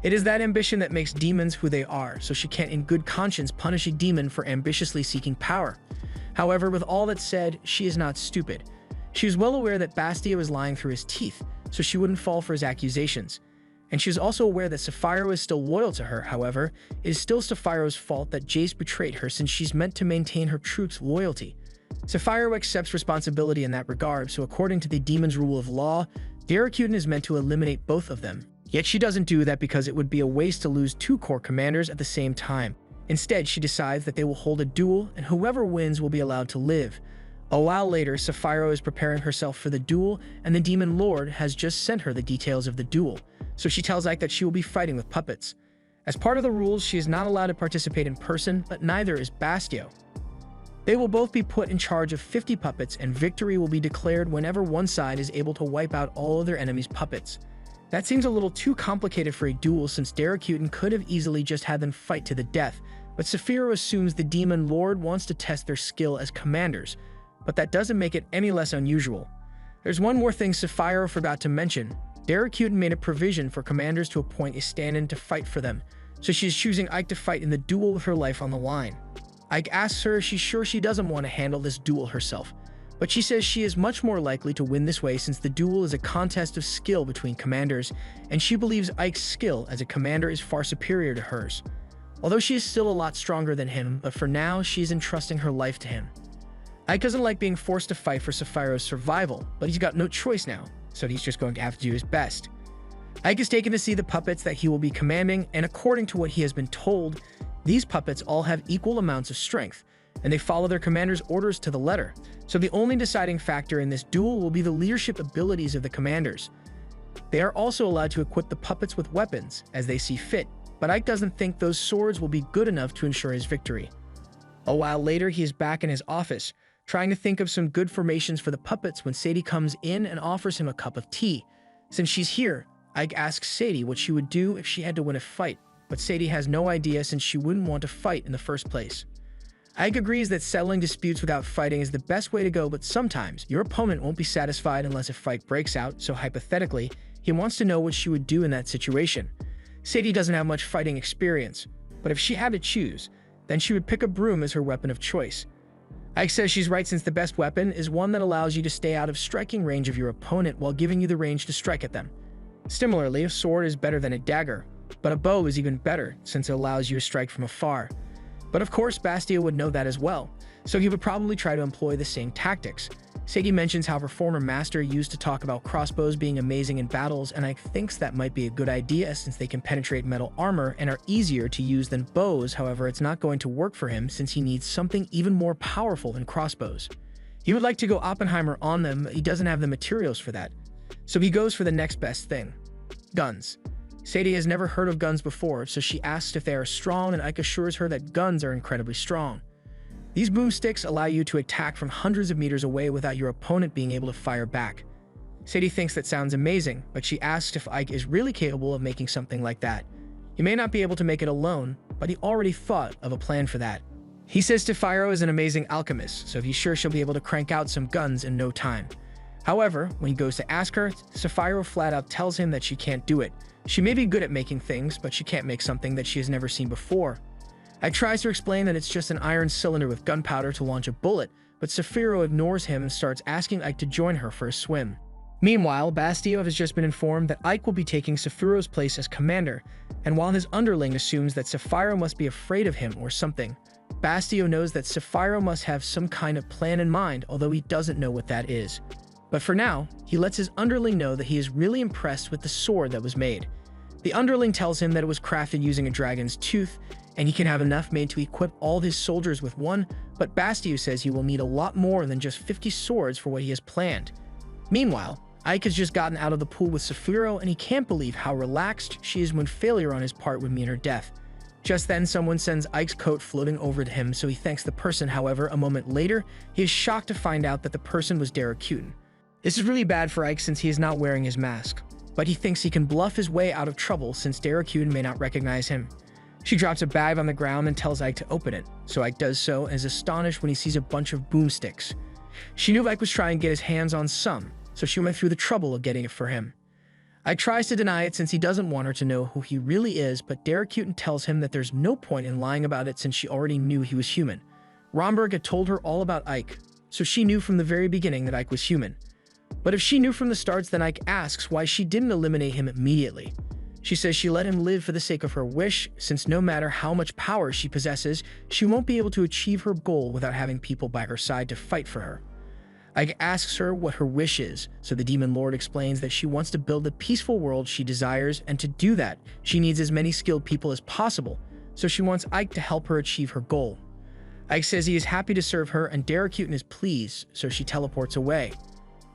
It is that ambition that makes demons who they are, so she can't in good conscience punish a demon for ambitiously seeking power. However, with all that said, she is not stupid. She is well aware that Bastio is lying through his teeth, so she wouldn't fall for his accusations. And she is also aware that Sapphiro is still loyal to her. However, it is still Sapphiro's fault that Jace betrayed her since she's meant to maintain her troops' loyalty. Sapphiro accepts responsibility in that regard, so according to the demon's rule of law, Daracuden is meant to eliminate both of them. Yet she doesn't do that because it would be a waste to lose 2 core commanders at the same time. Instead, she decides that they will hold a duel, and whoever wins will be allowed to live. A while later, Sapphiro is preparing herself for the duel, and the Demon Lord has just sent her the details of the duel, so she tells Ike that she will be fighting with puppets. As part of the rules, she is not allowed to participate in person, but neither is Bastio. They will both be put in charge of 50 puppets, and victory will be declared whenever one side is able to wipe out all of their enemies' puppets. That seems a little too complicated for a duel, since Daracuten could have easily just had them fight to the death, but Saphiro assumes the Demon Lord wants to test their skill as commanders, but that doesn't make it any less unusual. There's one more thing Saphiro forgot to mention. Daracuten made a provision for commanders to appoint a stand-in to fight for them, so she is choosing Ike to fight in the duel with her life on the line. Ike asks her if she's sure she doesn't want to handle this duel herself, but she says she is much more likely to win this way since the duel is a contest of skill between commanders, and she believes Ike's skill as a commander is far superior to hers. Although she is still a lot stronger than him, but for now, she is entrusting her life to him. Ike doesn't like being forced to fight for Saphiro's survival, but he's got no choice now, so he's just going to have to do his best. Ike is taken to see the puppets that he will be commanding, and according to what he has been told, these puppets all have equal amounts of strength, and they follow their commander's orders to the letter. So the only deciding factor in this duel will be the leadership abilities of the commanders. They are also allowed to equip the puppets with weapons as they see fit, but Ike doesn't think those swords will be good enough to ensure his victory. A while later, he is back in his office, trying to think of some good formations for the puppets when Sadie comes in and offers him a cup of tea. Since she's here, Ike asks Sadie what she would do if she had to win a fight, but Sadie has no idea since she wouldn't want to fight in the first place. Ike agrees that settling disputes without fighting is the best way to go, but sometimes your opponent won't be satisfied unless a fight breaks out, so hypothetically, he wants to know what she would do in that situation. Sadie doesn't have much fighting experience, but if she had to choose, then she would pick a broom as her weapon of choice. Ike says she's right since the best weapon is one that allows you to stay out of striking range of your opponent while giving you the range to strike at them. Similarly, a sword is better than a dagger, but a bow is even better since it allows you to strike from afar. But of course, Bastio would know that as well, so he would probably try to employ the same tactics. Sadie mentions how her former master used to talk about crossbows being amazing in battles, and Ike thinks that might be a good idea since they can penetrate metal armor and are easier to use than bows. However, it's not going to work for him since he needs something even more powerful than crossbows. He would like to go Oppenheimer on them, but he doesn't have the materials for that. So he goes for the next best thing: guns. Sadie has never heard of guns before, so she asks if they are strong, and Ike assures her that guns are incredibly strong. These boomsticks allow you to attack from hundreds of meters away without your opponent being able to fire back. Sadie thinks that sounds amazing, but she asks if Ike is really capable of making something like that. He may not be able to make it alone, but he already thought of a plan for that. He says Saphiro is an amazing alchemist, so he's sure she'll be able to crank out some guns in no time. However, when he goes to ask her, Saphiro flat out tells him that she can't do it. She may be good at making things, but she can't make something that she has never seen before. Ike tries to explain that it's just an iron cylinder with gunpowder to launch a bullet, but Saphiro ignores him and starts asking Ike to join her for a swim. Meanwhile, Bastio has just been informed that Ike will be taking Saphiro's place as commander, and while his underling assumes that Saphiro must be afraid of him or something, Bastio knows that Saphiro must have some kind of plan in mind, although he doesn't know what that is. But for now, he lets his underling know that he is really impressed with the sword that was made. The underling tells him that it was crafted using a dragon's tooth, and he can have enough made to equip all his soldiers with one, but Bastio says he will need a lot more than just 50 swords for what he has planned. Meanwhile, Ike has just gotten out of the pool with Saphiro, and he can't believe how relaxed she is when failure on his part would mean her death. Just then, someone sends Ike's coat floating over to him, so he thanks the person. However, a moment later, he is shocked to find out that the person was Daracuten. This is really bad for Ike since he is not wearing his mask, but he thinks he can bluff his way out of trouble since Daracuten may not recognize him. She drops a bag on the ground and tells Ike to open it, so Ike does so and is astonished when he sees a bunch of boomsticks. She knew Ike was trying to get his hands on some, so she went through the trouble of getting it for him. Ike tries to deny it since he doesn't want her to know who he really is, but Daracuten tells him that there's no point in lying about it since she already knew he was human. Romberg had told her all about Ike, so she knew from the very beginning that Ike was human. But if she knew from the start, then Ike asks why she didn't eliminate him immediately. She says she let him live for the sake of her wish, since no matter how much power she possesses, she won't be able to achieve her goal without having people by her side to fight for her. Ike asks her what her wish is, so the Demon Lord explains that she wants to build the peaceful world she desires, and to do that, she needs as many skilled people as possible, so she wants Ike to help her achieve her goal. Ike says he is happy to serve her, and Daracuten is pleased, so she teleports away.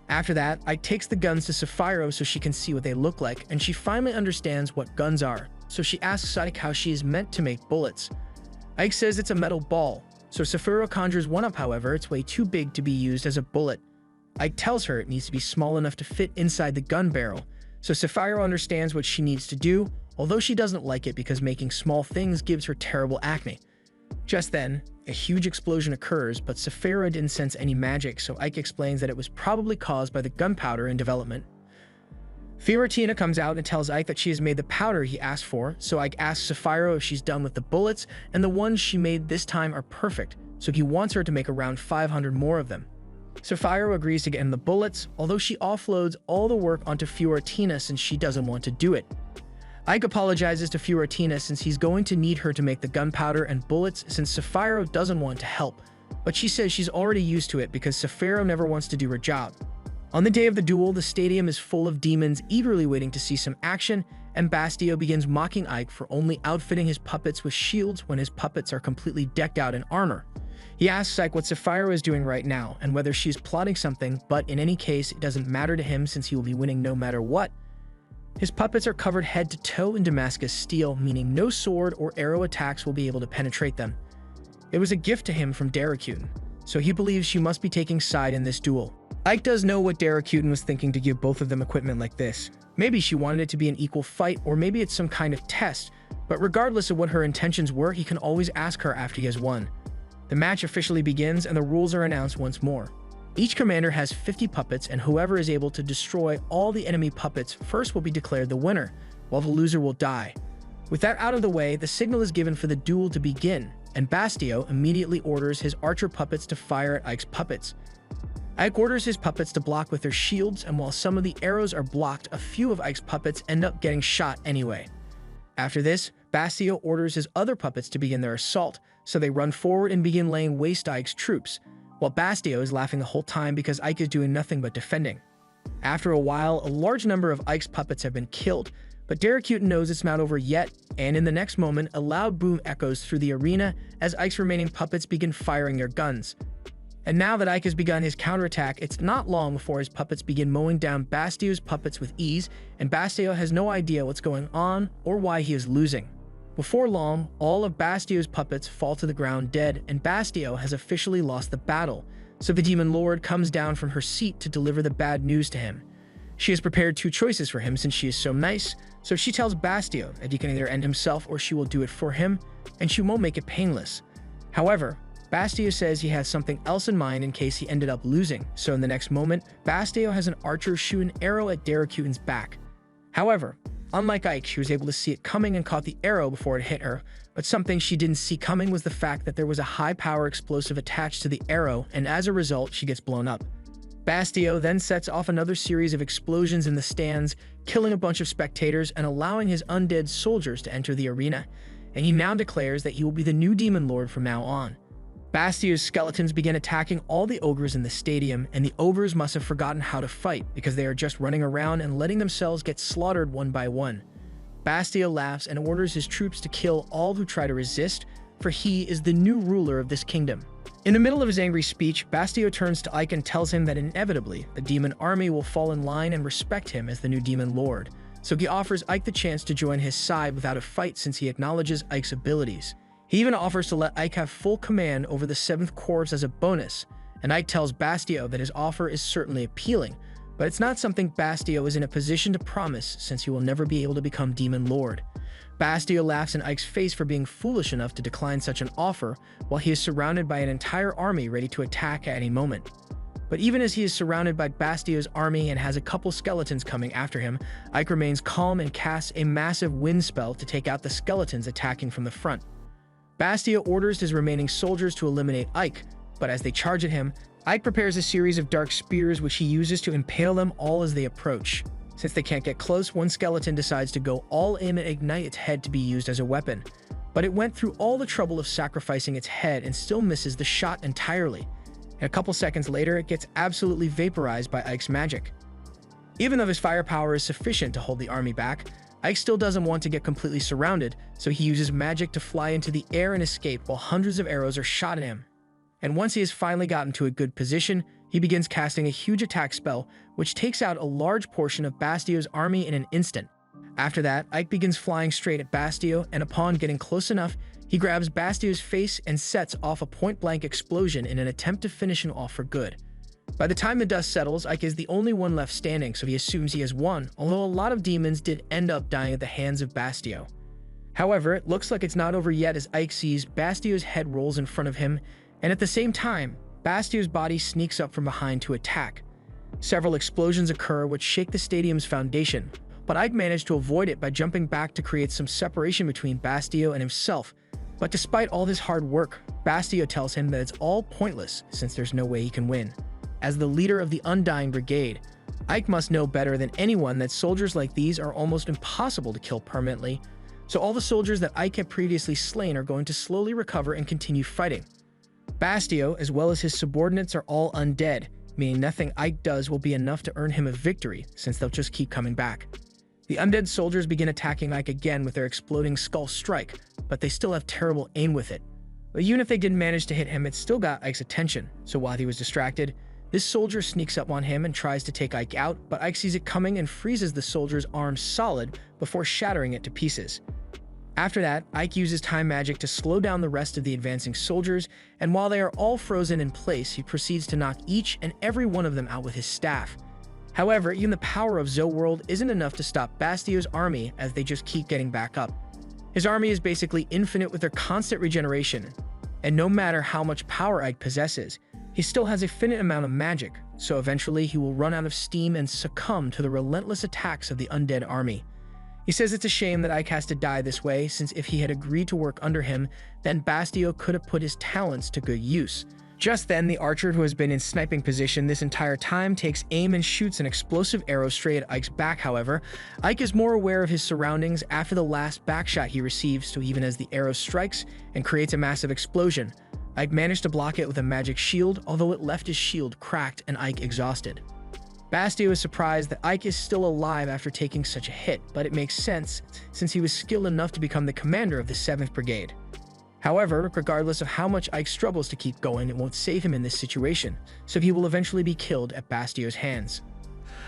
After that, Ike takes the guns to Saphiro so she can see what they look like, and she finally understands what guns are. so she asks Ike how she is meant to make bullets. Ike says it's a metal ball, so Saphira conjures one up. However, it's way too big to be used as a bullet. Ike tells her it needs to be small enough to fit inside the gun barrel, so Saphira understands what she needs to do, although she doesn't like it because making small things gives her terrible acne. Just then, a huge explosion occurs, but Saphira didn't sense any magic, so Ike explains that it was probably caused by the gunpowder in development. Fiorentina comes out and tells Ike that she has made the powder he asked for, so Ike asks Saphira if she's done with the bullets, and the ones she made this time are perfect, so he wants her to make around 500 more of them. Saphira agrees to get him the bullets, although she offloads all the work onto Fiorentina since she doesn't want to do it. Ike apologizes to Fiorentina since he's going to need her to make the gunpowder and bullets since Saphira doesn't want to help, but she says she's already used to it because Saphira never wants to do her job. On the day of the duel, the stadium is full of demons eagerly waiting to see some action, and Bastio begins mocking Ike for only outfitting his puppets with shields when his puppets are completely decked out in armor. He asks Ike what Saphira is doing right now and whether she's plotting something, but in any case, it doesn't matter to him since he will be winning no matter what. His puppets are covered head to toe in Damascus steel, meaning no sword or arrow attacks will be able to penetrate them. It was a gift to him from Daracuten, so he believes she must be taking side in this duel. Ike does know what Daracuten was thinking to give both of them equipment like this. Maybe she wanted it to be an equal fight, or maybe it's some kind of test, but regardless of what her intentions were, he can always ask her after he has won. The match officially begins and the rules are announced once more. Each commander has 50 puppets, and whoever is able to destroy all the enemy puppets first will be declared the winner, while the loser will die. With that out of the way, the signal is given for the duel to begin, and Bastio immediately orders his archer puppets to fire at Ike's puppets. Ike orders his puppets to block with their shields, and while some of the arrows are blocked, a few of Ike's puppets end up getting shot anyway. After this, Bastio orders his other puppets to begin their assault, so they run forward and begin laying waste to Ike's troops, while Bastio is laughing the whole time because Ike is doing nothing but defending. After a while, a large number of Ike's puppets have been killed, but Daracuten knows it's not over yet, and in the next moment, a loud boom echoes through the arena as Ike's remaining puppets begin firing their guns. And now that Ike has begun his counterattack, it's not long before his puppets begin mowing down Bastio's puppets with ease, and Bastio has no idea what's going on or why he is losing. Before long, all of Bastio's puppets fall to the ground dead, and Bastio has officially lost the battle, so the Demon Lord comes down from her seat to deliver the bad news to him. She has prepared two choices for him since she is so nice, so she tells Bastio that he can either end himself or she will do it for him, and she won't make it painless. However, Bastio says he has something else in mind in case he ended up losing, so in the next moment, Bastio has an archer shoot an arrow at Daracuten's back. However, unlike Ike, she was able to see it coming and caught the arrow before it hit her, but something she didn't see coming was the fact that there was a high-power explosive attached to the arrow, and as a result, she gets blown up. Bastio then sets off another series of explosions in the stands, killing a bunch of spectators and allowing his undead soldiers to enter the arena, and he now declares that he will be the new Demon Lord from now on. Bastio's skeletons begin attacking all the ogres in the stadium, and the ogres must have forgotten how to fight because they are just running around and letting themselves get slaughtered one by one. Bastio laughs and orders his troops to kill all who try to resist, for he is the new ruler of this kingdom. In the middle of his angry speech, Bastio turns to Ike and tells him that inevitably, the demon army will fall in line and respect him as the new Demon Lord, so he offers Ike the chance to join his side without a fight since he acknowledges Ike's abilities. He even offers to let Ike have full command over the 7th Corps as a bonus, and Ike tells Bastio that his offer is certainly appealing, but it's not something Bastio is in a position to promise since he will never be able to become Demon Lord. Bastio laughs in Ike's face for being foolish enough to decline such an offer while he is surrounded by an entire army ready to attack at any moment. But even as he is surrounded by Bastio's army and has a couple skeletons coming after him, Ike remains calm and casts a massive wind spell to take out the skeletons attacking from the front. Bastio orders his remaining soldiers to eliminate Ike, but as they charge at him, Ike prepares a series of dark spears which he uses to impale them all as they approach. Since they can't get close, one skeleton decides to go all in and ignite its head to be used as a weapon. But it went through all the trouble of sacrificing its head and still misses the shot entirely. And a couple seconds later, it gets absolutely vaporized by Ike's magic. Even though his firepower is sufficient to hold the army back, Ike still doesn't want to get completely surrounded, so he uses magic to fly into the air and escape while hundreds of arrows are shot at him. And once he has finally gotten to a good position, he begins casting a huge attack spell, which takes out a large portion of Bastio's army in an instant. After that, Ike begins flying straight at Bastio, and upon getting close enough, he grabs Bastio's face and sets off a point-blank explosion in an attempt to finish him off for good. By the time the dust settles, Ike is the only one left standing, so he assumes he has won, although a lot of demons did end up dying at the hands of Bastio. However, it looks like it's not over yet as Ike sees Bastio's head rolls in front of him, and at the same time, Bastio's body sneaks up from behind to attack. Several explosions occur which shake the stadium's foundation, but Ike managed to avoid it by jumping back to create some separation between Bastio and himself. But despite all his hard work, Bastio tells him that it's all pointless since there's no way he can win. As the leader of the Undying Brigade, Ike must know better than anyone that soldiers like these are almost impossible to kill permanently, so all the soldiers that Ike had previously slain are going to slowly recover and continue fighting. Bastio, as well as his subordinates, are all undead, meaning nothing Ike does will be enough to earn him a victory, since they'll just keep coming back. The undead soldiers begin attacking Ike again with their exploding skull strike, but they still have terrible aim with it. But even if they didn't manage to hit him, it still got Ike's attention, so while he was distracted, this soldier sneaks up on him and tries to take Ike out, but Ike sees it coming and freezes the soldier's arm solid before shattering it to pieces. After that, Ike uses time magic to slow down the rest of the advancing soldiers, and while they are all frozen in place, he proceeds to knock each and every one of them out with his staff. However, even the power of Zoworld isn't enough to stop Bastio's army as they just keep getting back up. His army is basically infinite with their constant regeneration, and no matter how much power Ike possesses, he still has a finite amount of magic, so eventually he will run out of steam and succumb to the relentless attacks of the undead army. He says it's a shame that Ike has to die this way, since if he had agreed to work under him, then Bastio could have put his talents to good use. Just then, the archer who has been in sniping position this entire time takes aim and shoots an explosive arrow straight at Ike's back. However, Ike is more aware of his surroundings after the last backshot he receives, so even as the arrow strikes and creates a massive explosion, Ike managed to block it with a magic shield, although it left his shield cracked and Ike exhausted. Bastio is surprised that Ike is still alive after taking such a hit, but it makes sense since he was skilled enough to become the commander of the 7th Brigade. However, regardless of how much Ike struggles to keep going, it won't save him in this situation, so he will eventually be killed at Bastio's hands.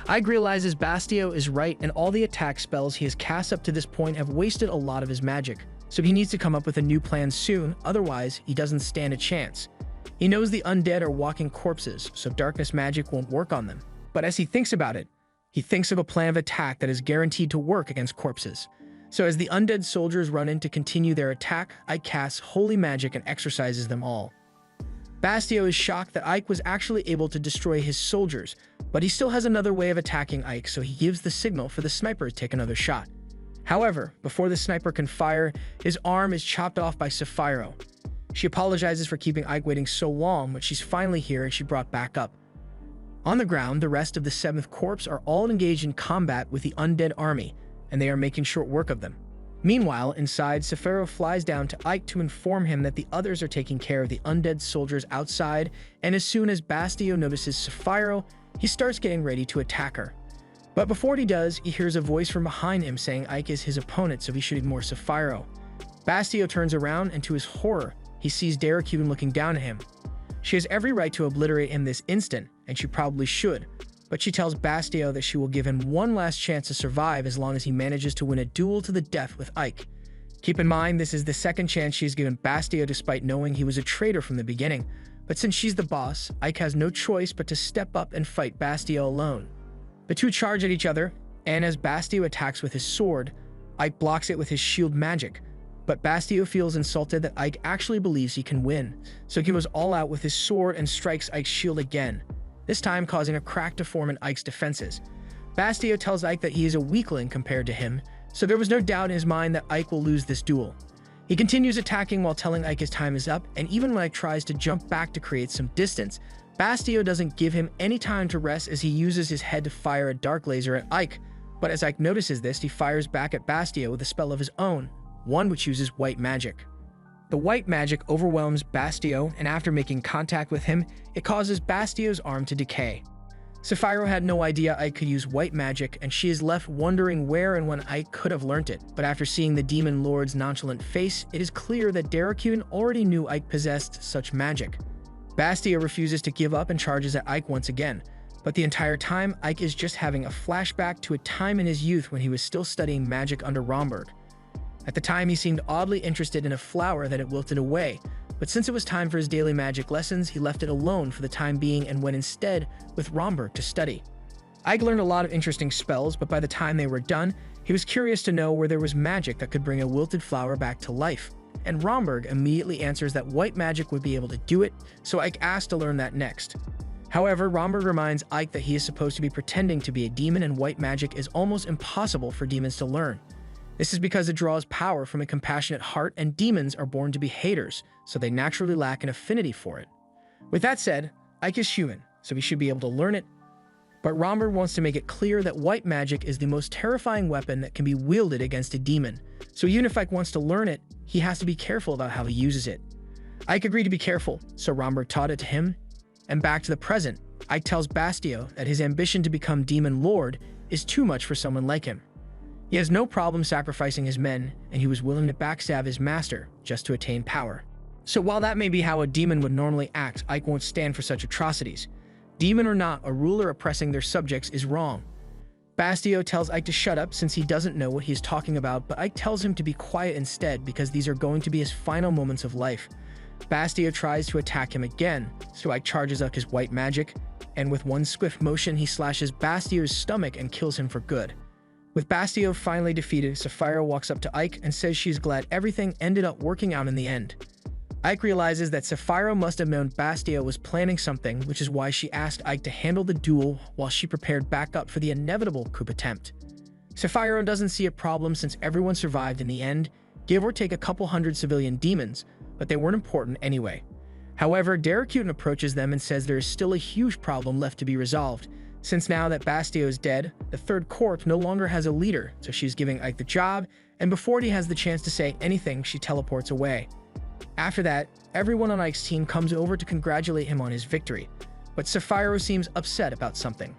Ike realizes Bastio is right and all the attack spells he has cast up to this point have wasted a lot of his magic, so he needs to come up with a new plan soon, otherwise he doesn't stand a chance. He knows the undead are walking corpses, so darkness magic won't work on them. But as he thinks about it, he thinks of a plan of attack that is guaranteed to work against corpses. So as the undead soldiers run in to continue their attack, Ike casts holy magic and exorcises them all. Bastio is shocked that Ike was actually able to destroy his soldiers, but he still has another way of attacking Ike, so he gives the signal for the sniper to take another shot. However, before the sniper can fire, his arm is chopped off by Sapphiro. She apologizes for keeping Ike waiting so long, but she's finally here and she brought back up. On the ground, the rest of the 7th Corps are all engaged in combat with the undead army, and they are making short work of them. Meanwhile, inside, Sapphiro flies down to Ike to inform him that the others are taking care of the undead soldiers outside, and as soon as Bastio notices Sapphiro, he starts getting ready to attack her. But before he does, he hears a voice from behind him saying Ike is his opponent, so he should ignore Sapphiro. Bastio turns around, and to his horror, he sees Daracune looking down at him. She has every right to obliterate him this instant, and she probably should, but she tells Bastio that she will give him one last chance to survive as long as he manages to win a duel to the death with Ike. Keep in mind, this is the second chance she's given Bastio despite knowing he was a traitor from the beginning, but since she's the boss, Ike has no choice but to step up and fight Bastio alone. The two charge at each other, and as Bastio attacks with his sword, Ike blocks it with his shield magic. But Bastio feels insulted that Ike actually believes he can win, so he goes all out with his sword and strikes Ike's shield again, this time causing a crack to form in Ike's defenses. Bastio tells Ike that he is a weakling compared to him, so there was no doubt in his mind that Ike will lose this duel. He continues attacking while telling Ike his time is up, and even when Ike tries to jump back to create some distance, Bastio doesn't give him any time to rest as he uses his head to fire a dark laser at Ike. But as Ike notices this, he fires back at Bastio with a spell of his own, one which uses white magic. The white magic overwhelms Bastio, and after making contact with him, it causes Bastio's arm to decay. Sapphiro had no idea Ike could use white magic, and she is left wondering where and when Ike could have learnt it. But after seeing the Demon Lord's nonchalant face, it is clear that Daracune already knew Ike possessed such magic. Bastio refuses to give up and charges at Ike once again, But the entire time, Ike is just having a flashback to a time in his youth when he was still studying magic under Romberg. At the time, he seemed oddly interested in a flower that had wilted away, but since it was time for his daily magic lessons, he left it alone for the time being and went instead with Romberg to study. Ike learned a lot of interesting spells, but by the time they were done, he was curious to know where there was magic that could bring a wilted flower back to life. And Romberg immediately answers that white magic would be able to do it, so Ike asked to learn that next. However, Romberg reminds Ike that he is supposed to be pretending to be a demon and white magic is almost impossible for demons to learn. This is because it draws power from a compassionate heart and demons are born to be haters, so they naturally lack an affinity for it. With that said, Ike is human, so he should be able to learn it, but Romberg wants to make it clear that white magic is the most terrifying weapon that can be wielded against a demon, so even if Ike wants to learn it, he has to be careful about how he uses it. Ike agreed to be careful, so Romberg taught it to him. And back to the present, Ike tells Bastio that his ambition to become Demon Lord is too much for someone like him. He has no problem sacrificing his men, and he was willing to backstab his master just to attain power. So while that may be how a demon would normally act, Ike won't stand for such atrocities. Demon or not, a ruler oppressing their subjects is wrong. Bastio tells Ike to shut up since he doesn't know what he is talking about, but Ike tells him to be quiet instead because these are going to be his final moments of life. Bastio tries to attack him again, so Ike charges up his white magic, and with one swift motion he slashes Bastio's stomach and kills him for good. With Bastio finally defeated, Sapphira walks up to Ike and says she's glad everything ended up working out in the end. Ike realizes that Sapphira must have known Bastio was planning something, which is why she asked Ike to handle the duel while she prepared backup for the inevitable coup attempt. Sapphira doesn't see a problem since everyone survived in the end, give or take a couple hundred civilian demons, but they weren't important anyway. However, Daracuten approaches them and says there is still a huge problem left to be resolved, since now that Bastio is dead, the Third Corps no longer has a leader, so she's giving Ike the job, and before he has the chance to say anything, she teleports away. After that, everyone on Ike's team comes over to congratulate him on his victory, but Sapphira seems upset about something.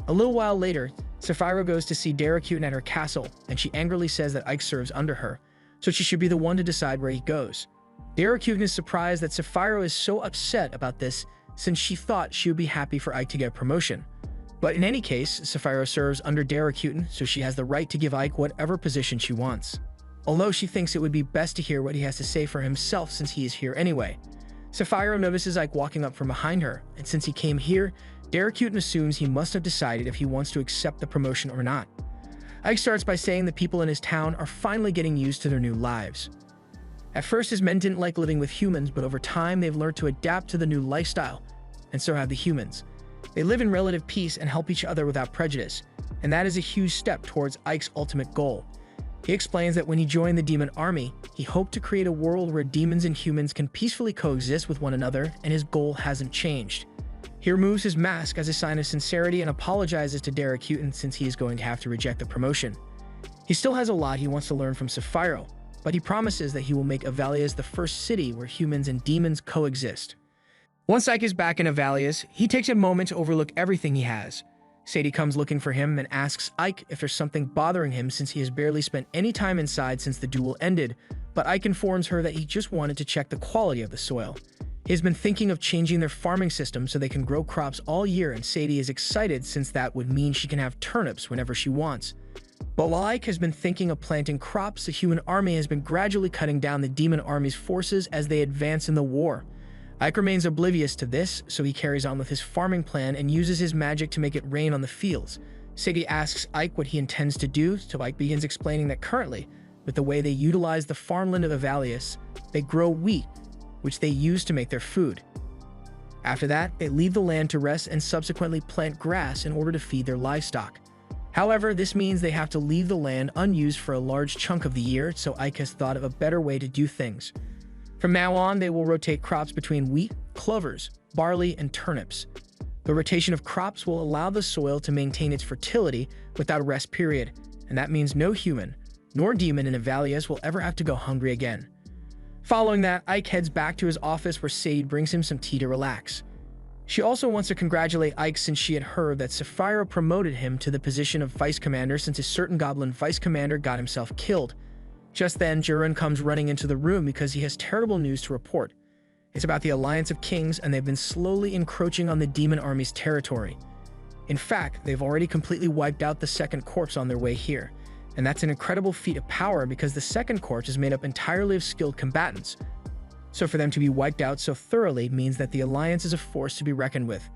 A little while later, Sapphira goes to see Daracuten at her castle, and she angrily says that Ike serves under her, so she should be the one to decide where he goes. Daracuten is surprised that Sapphira is so upset about this since she thought she would be happy for Ike to get a promotion. But in any case, Sapphira serves under Daracuten, so she has the right to give Ike whatever position she wants. Although she thinks it would be best to hear what he has to say for himself since he is here anyway. Sapphira notices Ike walking up from behind her, and since he came here, Daracuten assumes he must have decided if he wants to accept the promotion or not. Ike starts by saying the people in his town are finally getting used to their new lives. At first, his men didn't like living with humans, but over time they've learned to adapt to the new lifestyle, and so have the humans. They live in relative peace and help each other without prejudice, and that is a huge step towards Ike's ultimate goal. He explains that when he joined the demon army, he hoped to create a world where demons and humans can peacefully coexist with one another, and his goal hasn't changed. He removes his mask as a sign of sincerity and apologizes to Daracuten since he is going to have to reject the promotion. He still has a lot he wants to learn from Sapphira, but he promises that he will make Avalias the first city where humans and demons coexist. Once Ike is back in Avalias, he takes a moment to overlook everything he has. Sadie comes looking for him and asks Ike if there's something bothering him since he has barely spent any time inside since the duel ended, but Ike informs her that he just wanted to check the quality of the soil. He has been thinking of changing their farming system so they can grow crops all year, and Sadie is excited since that would mean she can have turnips whenever she wants. But while Ike has been thinking of planting crops, the human army has been gradually cutting down the demon army's forces as they advance in the war. Ike remains oblivious to this, so he carries on with his farming plan and uses his magic to make it rain on the fields. Sadie asks Ike what he intends to do, so Ike begins explaining that currently, with the way they utilize the farmland of Avalias, they grow wheat, which they use to make their food. After that, they leave the land to rest and subsequently plant grass in order to feed their livestock. However, this means they have to leave the land unused for a large chunk of the year, so Ike has thought of a better way to do things. From now on, they will rotate crops between wheat, clovers, barley, and turnips. The rotation of crops will allow the soil to maintain its fertility without a rest period, and that means no human, nor demon in Avalias will ever have to go hungry again. Following that, Ike heads back to his office where Sadie brings him some tea to relax. She also wants to congratulate Ike since she had heard that Sapphira promoted him to the position of vice commander since a certain goblin vice commander got himself killed. Just then, Jiren comes running into the room because he has terrible news to report. It's about the Alliance of Kings, and they've been slowly encroaching on the demon army's territory. In fact, they've already completely wiped out the second corpse on their way here. And that's an incredible feat of power because the second corpse is made up entirely of skilled combatants. So for them to be wiped out so thoroughly means that the Alliance is a force to be reckoned with.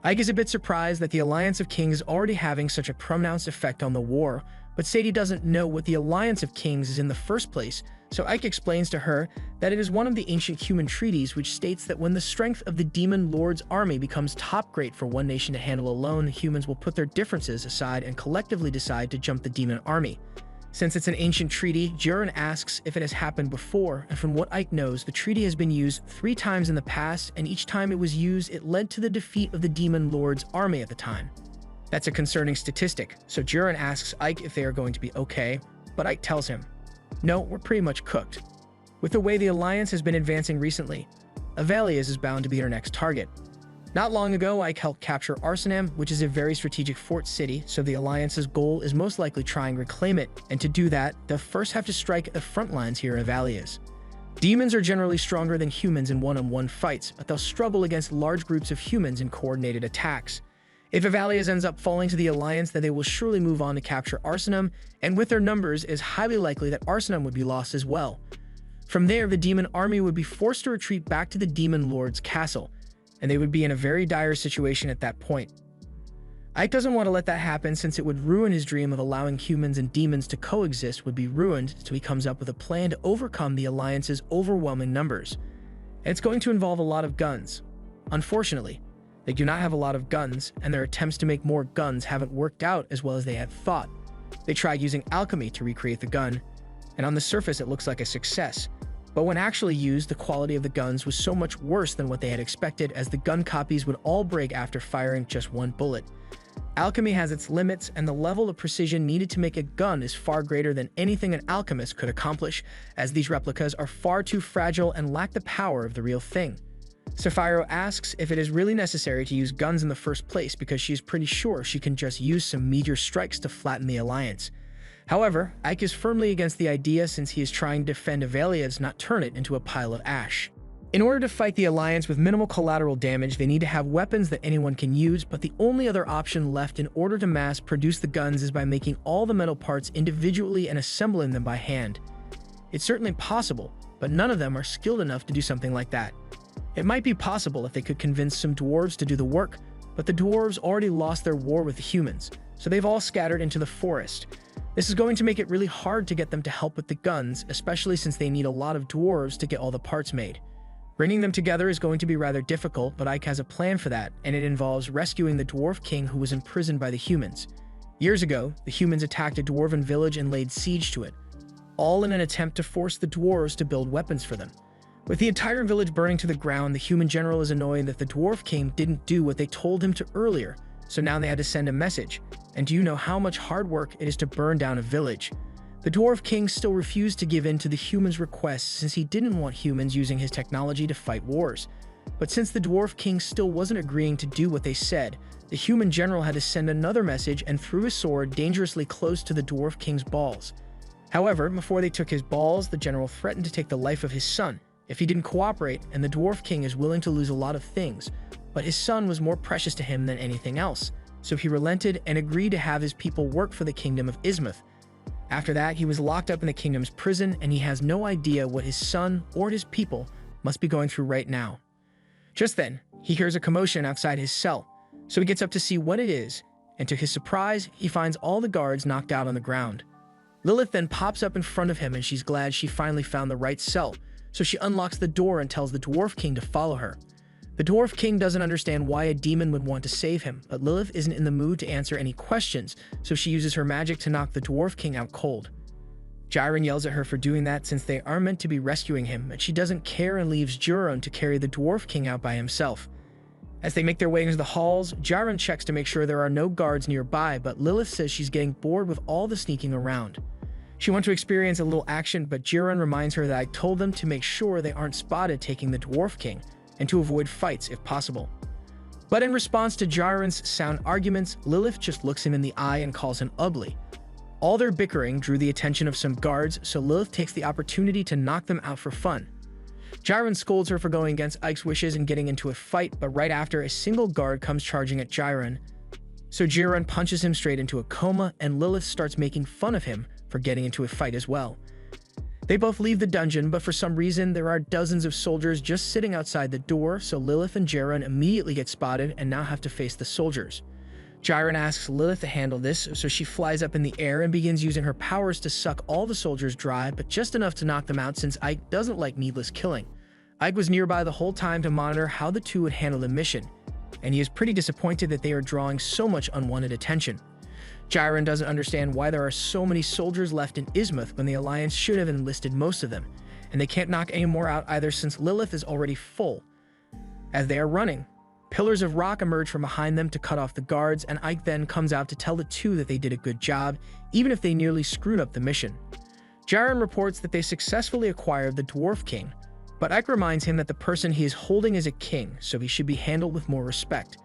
Ike is a bit surprised that the Alliance of Kings is already having such a pronounced effect on the war, but Sadie doesn't know what the Alliance of Kings is in the first place, so Ike explains to her that it is one of the ancient human treaties which states that when the strength of the Demon Lord's army becomes top grade for one nation to handle alone, humans will put their differences aside and collectively decide to jump the demon army. Since it's an ancient treaty, Jiren asks if it has happened before, and from what Ike knows, the treaty has been used 3 times in the past, and each time it was used, it led to the defeat of the Demon Lord's army at the time. That's a concerning statistic, so Jiren asks Ike if they are going to be okay, but Ike tells him, "No, we're pretty much cooked." With the way the Alliance has been advancing recently, Avelias is bound to be our next target. Not long ago, Ike helped capture Arsenam, which is a very strategic fort city, so the Alliance's goal is most likely try and reclaim it, and to do that, they'll first have to strike at the front lines here in Avelias. Demons are generally stronger than humans in one-on-one fights, but they'll struggle against large groups of humans in coordinated attacks. If Avelias ends up falling to the Alliance, then they will surely move on to capture Arsenam, and with their numbers, it is highly likely that Arsenam would be lost as well. From there, the demon army would be forced to retreat back to the Demon Lord's castle, and they would be in a very dire situation at that point. Ike doesn't want to let that happen since it would ruin his dream of allowing humans and demons to coexist would be ruined, so he comes up with a plan to overcome the Alliance's overwhelming numbers. And it's going to involve a lot of guns. Unfortunately, they do not have a lot of guns, and their attempts to make more guns haven't worked out as well as they had thought. They tried using alchemy to recreate the gun, and on the surface it looks like a success. But when actually used, the quality of the guns was so much worse than what they had expected, as the gun copies would all break after firing just one bullet. Alchemy has its limits, and the level of precision needed to make a gun is far greater than anything an alchemist could accomplish, as these replicas are far too fragile and lack the power of the real thing. Sapphiro asks if it is really necessary to use guns in the first place because she is pretty sure she can just use some meteor strikes to flatten the Alliance. However, Ike is firmly against the idea since he is trying to defend Avelias, not turn it into a pile of ash. In order to fight the Alliance with minimal collateral damage, they need to have weapons that anyone can use, but the only other option left in order to mass produce the guns is by making all the metal parts individually and assembling them by hand. It's certainly possible, but none of them are skilled enough to do something like that. It might be possible if they could convince some dwarves to do the work, but the dwarves already lost their war with the humans, so they've all scattered into the forest. This is going to make it really hard to get them to help with the guns, especially since they need a lot of dwarves to get all the parts made. Bringing them together is going to be rather difficult, but Ike has a plan for that, and it involves rescuing the dwarf king who was imprisoned by the humans. Years ago, the humans attacked a dwarven village and laid siege to it, all in an attempt to force the dwarves to build weapons for them. With the entire village burning to the ground, the human general is annoyed that the dwarf king didn't do what they told him to earlier, so now they had to send a message. And do you know how much hard work it is to burn down a village? The Dwarf King still refused to give in to the humans' requests since he didn't want humans using his technology to fight wars. But since the Dwarf King still wasn't agreeing to do what they said, the human general had to send another message and threw his sword dangerously close to the Dwarf King's balls. However, before they took his balls, the general threatened to take the life of his son if he didn't cooperate, and the Dwarf King is willing to lose a lot of things, but his son was more precious to him than anything else. So he relented and agreed to have his people work for the kingdom of Ismuth. After that, he was locked up in the kingdom's prison, and he has no idea what his son or his people must be going through right now. Just then, he hears a commotion outside his cell, so he gets up to see what it is, and to his surprise, he finds all the guards knocked out on the ground. Lilith then pops up in front of him, and she's glad she finally found the right cell, so she unlocks the door and tells the Dwarf King to follow her. The Dwarf King doesn't understand why a demon would want to save him, but Lilith isn't in the mood to answer any questions, so she uses her magic to knock the Dwarf King out cold. Jiren yells at her for doing that since they are meant to be rescuing him, but she doesn't care and leaves Jiren to carry the Dwarf King out by himself. As they make their way into the halls, Jiren checks to make sure there are no guards nearby, but Lilith says she's getting bored with all the sneaking around. She wants to experience a little action, but Jiren reminds her that I told them to make sure they aren't spotted taking the Dwarf King, and to avoid fights if possible. But in response to Jiren's sound arguments, Lilith just looks him in the eye and calls him ugly. All their bickering drew the attention of some guards, so Lilith takes the opportunity to knock them out for fun. Jiren scolds her for going against Ike's wishes and getting into a fight, but right after, a single guard comes charging at Jiren. So Jiren punches him straight into a coma, and Lilith starts making fun of him for getting into a fight as well. They both leave the dungeon, but for some reason there are dozens of soldiers just sitting outside the door, so Lilith and Jiren immediately get spotted and now have to face the soldiers. Jiren asks Lilith to handle this, so she flies up in the air and begins using her powers to suck all the soldiers dry, but just enough to knock them out since Ike doesn't like needless killing. Ike was nearby the whole time to monitor how the two would handle the mission, and he is pretty disappointed that they are drawing so much unwanted attention. Jiren doesn't understand why there are so many soldiers left in Ismuth when the Alliance should have enlisted most of them, and they can't knock any more out either since Lilith is already full. As they are running, pillars of rock emerge from behind them to cut off the guards, and Ike then comes out to tell the two that they did a good job, even if they nearly screwed up the mission. Jiren reports that they successfully acquired the Dwarf King, but Ike reminds him that the person he is holding is a king, so he should be handled with more respect.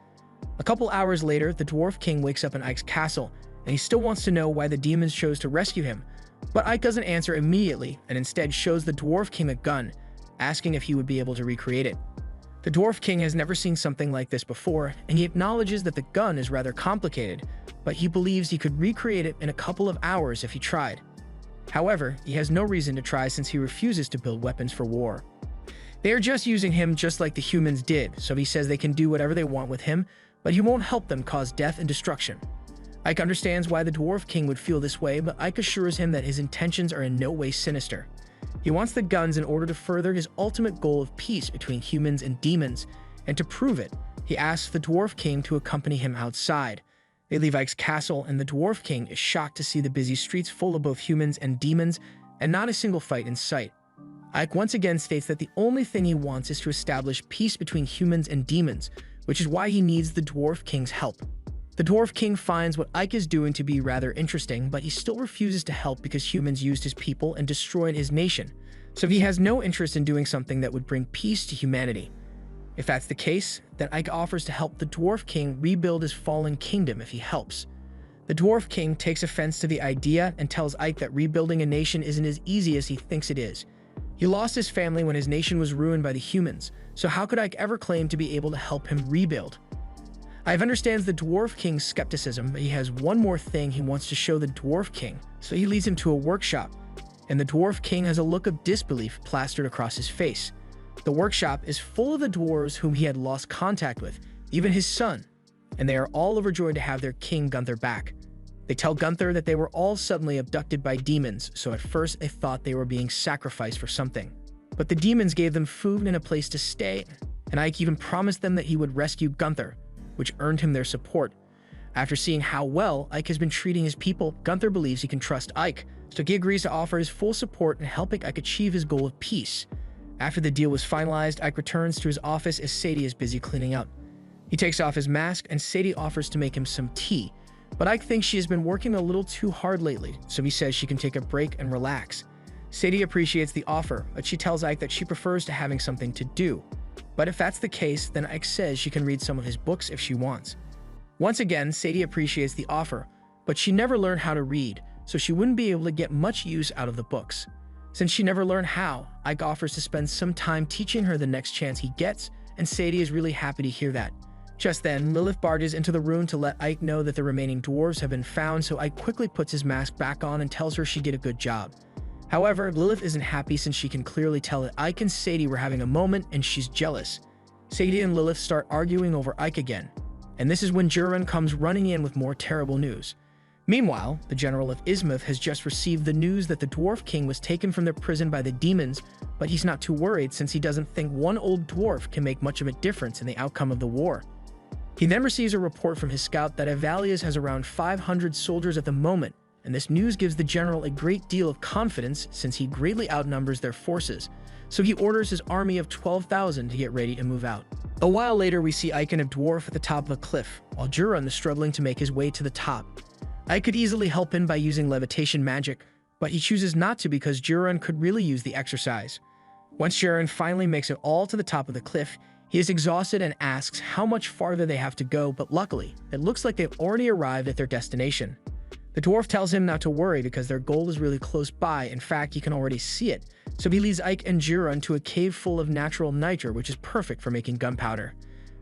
A couple hours later, the Dwarf King wakes up in Ike's castle, and he still wants to know why the demons chose to rescue him, but Ike doesn't answer immediately and instead shows the Dwarf King a gun, asking if he would be able to recreate it. The Dwarf King has never seen something like this before, and he acknowledges that the gun is rather complicated, but he believes he could recreate it in a couple of hours if he tried. However, he has no reason to try since he refuses to build weapons for war. They are just using him just like the humans did, so he says they can do whatever they want with him, but he won't help them cause death and destruction. Ike understands why the Dwarf King would feel this way, but Ike assures him that his intentions are in no way sinister. He wants the guns in order to further his ultimate goal of peace between humans and demons, and to prove it, he asks the Dwarf King to accompany him outside. They leave Ike's castle, and the Dwarf King is shocked to see the busy streets full of both humans and demons, and not a single fight in sight. Ike once again states that the only thing he wants is to establish peace between humans and demons, which is why he needs the Dwarf King's help. The Dwarf King finds what Ike is doing to be rather interesting, but he still refuses to help because humans used his people and destroyed his nation, so he has no interest in doing something that would bring peace to humanity. If that's the case, then Ike offers to help the Dwarf King rebuild his fallen kingdom if he helps. The Dwarf King takes offense to the idea and tells Ike that rebuilding a nation isn't as easy as he thinks it is. He lost his family when his nation was ruined by the humans, so how could Ike ever claim to be able to help him rebuild? Ike understands the Dwarf King's skepticism, but he has one more thing he wants to show the Dwarf King, so he leads him to a workshop, and the Dwarf King has a look of disbelief plastered across his face. The workshop is full of the dwarves whom he had lost contact with, even his son, and they are all overjoyed to have their king Gunther back. They tell Gunther that they were all suddenly abducted by demons, so at first they thought they were being sacrificed for something. But the demons gave them food and a place to stay, and Ike even promised them that he would rescue Gunther, which earned him their support. After seeing how well Ike has been treating his people, Gunther believes he can trust Ike, so he agrees to offer his full support in helping Ike achieve his goal of peace. After the deal was finalized, Ike returns to his office as Sadie is busy cleaning up. He takes off his mask, and Sadie offers to make him some tea, but Ike thinks she has been working a little too hard lately, so he says she can take a break and relax. Sadie appreciates the offer, but she tells Ike that she prefers to having something to do. But if that's the case, then Ike says she can read some of his books if she wants. Once again, Sadie appreciates the offer, but she never learned how to read, so she wouldn't be able to get much use out of the books. Since she never learned how, Ike offers to spend some time teaching her the next chance he gets, and Sadie is really happy to hear that. Just then, Lilith barges into the room to let Ike know that the remaining dwarves have been found, so Ike quickly puts his mask back on and tells her she did a good job. However, Lilith isn't happy since she can clearly tell that Ike and Sadie were having a moment and she's jealous. Sadie and Lilith start arguing over Ike again, and this is when Jiren comes running in with more terrible news. Meanwhile, the General of Ismuth has just received the news that the Dwarf King was taken from their prison by the demons, but he's not too worried since he doesn't think one old dwarf can make much of a difference in the outcome of the war. He then receives a report from his scout that Avalias has around 500 soldiers at the moment, and this news gives the general a great deal of confidence since he greatly outnumbers their forces, so he orders his army of 12,000 to get ready to move out. A while later, we see Ike and a dwarf at the top of a cliff, while Jiren is struggling to make his way to the top. Ike could easily help him by using levitation magic, but he chooses not to because Jiren could really use the exercise. Once Jiren finally makes it all to the top of the cliff, he is exhausted and asks how much farther they have to go, but luckily, it looks like they've already arrived at their destination. The dwarf tells him not to worry because their goal is really close by. In fact, he can already see it, so he leads Ike and Jiren to a cave full of natural nitre, which is perfect for making gunpowder.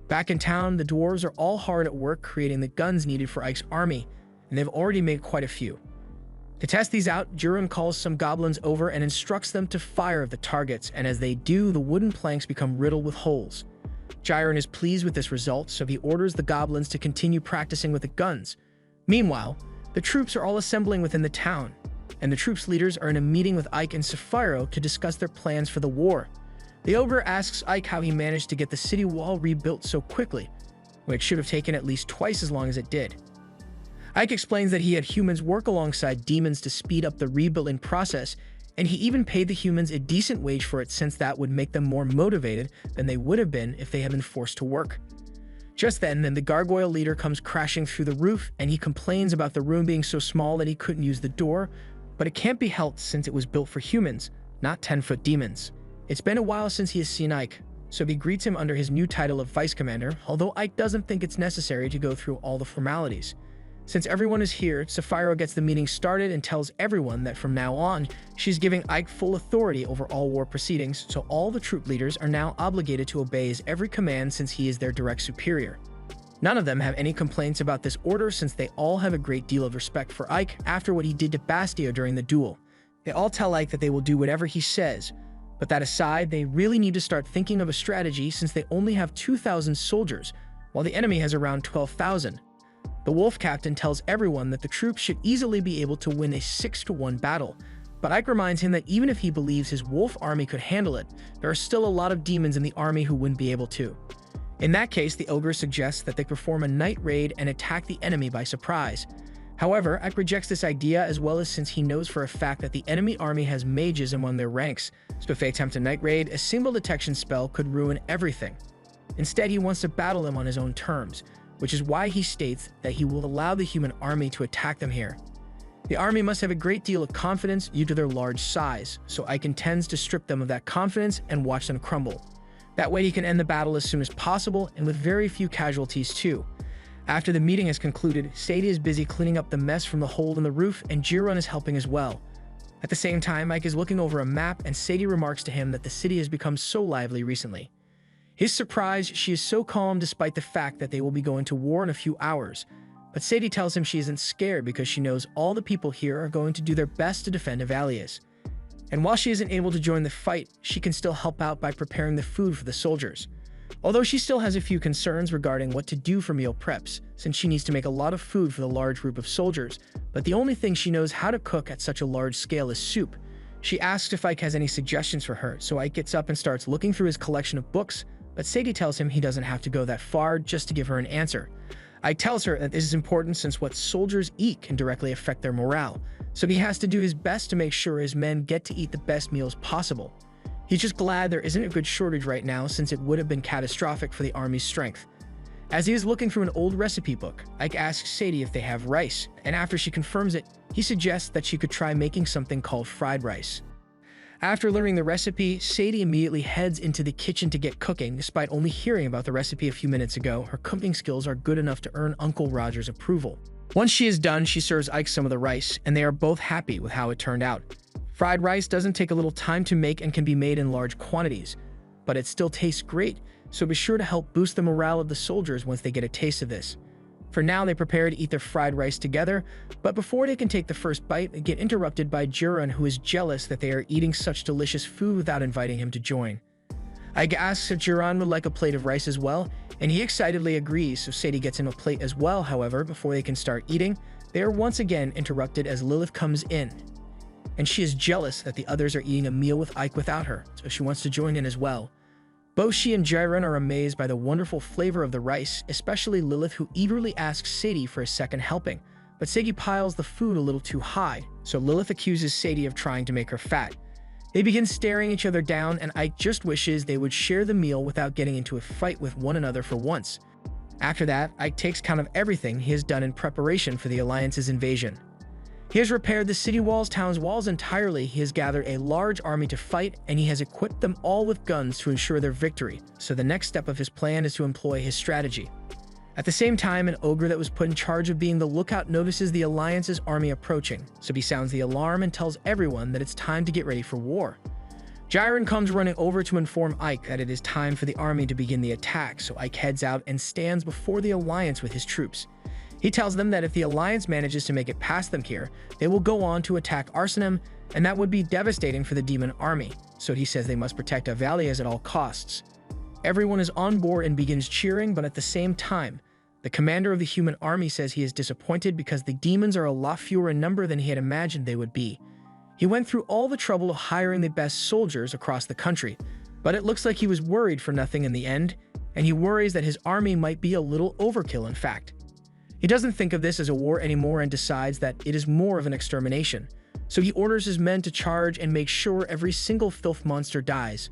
Back in town, the dwarves are all hard at work creating the guns needed for Ike's army, and they've already made quite a few. To test these out, Juran calls some goblins over and instructs them to fire at the targets, and as they do, the wooden planks become riddled with holes. Jiren is pleased with this result, so he orders the goblins to continue practicing with the guns. Meanwhile, the troops are all assembling within the town, and the troops' leaders are in a meeting with Ike and Sapphiro to discuss their plans for the war. The ogre asks Ike how he managed to get the city wall rebuilt so quickly, when it should have taken at least twice as long as it did. Ike explains that he had humans work alongside demons to speed up the rebuilding process, and he even paid the humans a decent wage for it since that would make them more motivated than they would have been if they had been forced to work. Just then, the gargoyle leader comes crashing through the roof, and he complains about the room being so small that he couldn't use the door, but it can't be helped since it was built for humans, not 10-foot demons. It's been a while since he has seen Ike, so he greets him under his new title of Vice Commander, although Ike doesn't think it's necessary to go through all the formalities. Since everyone is here, Sapphiro gets the meeting started and tells everyone that from now on, she's giving Ike full authority over all war proceedings, so all the troop leaders are now obligated to obey his every command since he is their direct superior. None of them have any complaints about this order since they all have a great deal of respect for Ike after what he did to Bastio during the duel. They all tell Ike that they will do whatever he says, but that aside, they really need to start thinking of a strategy since they only have 2,000 soldiers, while the enemy has around 12,000. The wolf captain tells everyone that the troops should easily be able to win a 6-to-1 battle, but Ike reminds him that even if he believes his wolf army could handle it, there are still a lot of demons in the army who wouldn't be able to. In that case, the ogre suggests that they perform a night raid and attack the enemy by surprise. However, Ike rejects this idea as well as since he knows for a fact that the enemy army has mages among their ranks, so if they attempt a night raid, a single detection spell could ruin everything. Instead, he wants to battle them on his own terms, which is why he states that he will allow the human army to attack them here. The army must have a great deal of confidence due to their large size, so Ike intends to strip them of that confidence and watch them crumble. That way he can end the battle as soon as possible and with very few casualties too. After the meeting has concluded, Sadie is busy cleaning up the mess from the hole in the roof and Jiren is helping as well. At the same time, Ike is looking over a map and Sadie remarks to him that the city has become so lively recently. His surprise, she is so calm despite the fact that they will be going to war in a few hours. But Sadie tells him she isn't scared because she knows all the people here are going to do their best to defend Avalius. And while she isn't able to join the fight, she can still help out by preparing the food for the soldiers. Although she still has a few concerns regarding what to do for meal preps, since she needs to make a lot of food for the large group of soldiers, but the only thing she knows how to cook at such a large scale is soup. She asks if Ike has any suggestions for her, so Ike gets up and starts looking through his collection of books, but Sadie tells him he doesn't have to go that far just to give her an answer. Ike tells her that this is important since what soldiers eat can directly affect their morale, so he has to do his best to make sure his men get to eat the best meals possible. He's just glad there isn't a good shortage right now since it would have been catastrophic for the army's strength. As he is looking through an old recipe book, Ike asks Sadie if they have rice, and after she confirms it, he suggests that she could try making something called fried rice. After learning the recipe, Sadie immediately heads into the kitchen to get cooking. Despite only hearing about the recipe a few minutes ago, her cooking skills are good enough to earn Uncle Roger's approval. Once she is done, she serves Ike some of the rice, and they are both happy with how it turned out. Fried rice doesn't take a little time to make and can be made in large quantities, but it still tastes great, so be sure to help boost the morale of the soldiers once they get a taste of this. For now, they prepare to eat their fried rice together, but before they can take the first bite, they get interrupted by Jiren, who is jealous that they are eating such delicious food without inviting him to join. Ike asks if Jiren would like a plate of rice as well, and he excitedly agrees, so Sadie gets him a plate as well. However, before they can start eating, they are once again interrupted as Lilith comes in. And she is jealous that the others are eating a meal with Ike without her, so she wants to join in as well. Both she and Jiren are amazed by the wonderful flavor of the rice, especially Lilith, who eagerly asks Sadie for a second helping, but Sadie piles the food a little too high, so Lilith accuses Sadie of trying to make her fat. They begin staring each other down, and Ike just wishes they would share the meal without getting into a fight with one another for once. After that, Ike takes count of everything he has done in preparation for the Alliance's invasion. He has repaired the city town's walls entirely, he has gathered a large army to fight, and he has equipped them all with guns to ensure their victory, so the next step of his plan is to employ his strategy. At the same time, an ogre that was put in charge of being the lookout notices the Alliance's army approaching, so he sounds the alarm and tells everyone that it's time to get ready for war. Jiren comes running over to inform Ike that it is time for the army to begin the attack, so Ike heads out and stands before the Alliance with his troops. He tells them that if the Alliance manages to make it past them here, they will go on to attack Arsanem, and that would be devastating for the demon army, so he says they must protect Avalias at all costs. Everyone is on board and begins cheering, but at the same time, the commander of the human army says he is disappointed because the demons are a lot fewer in number than he had imagined they would be. He went through all the trouble of hiring the best soldiers across the country, but it looks like he was worried for nothing in the end, and he worries that his army might be a little overkill in fact. He doesn't think of this as a war anymore and decides that it is more of an extermination, so he orders his men to charge and make sure every single filth monster dies.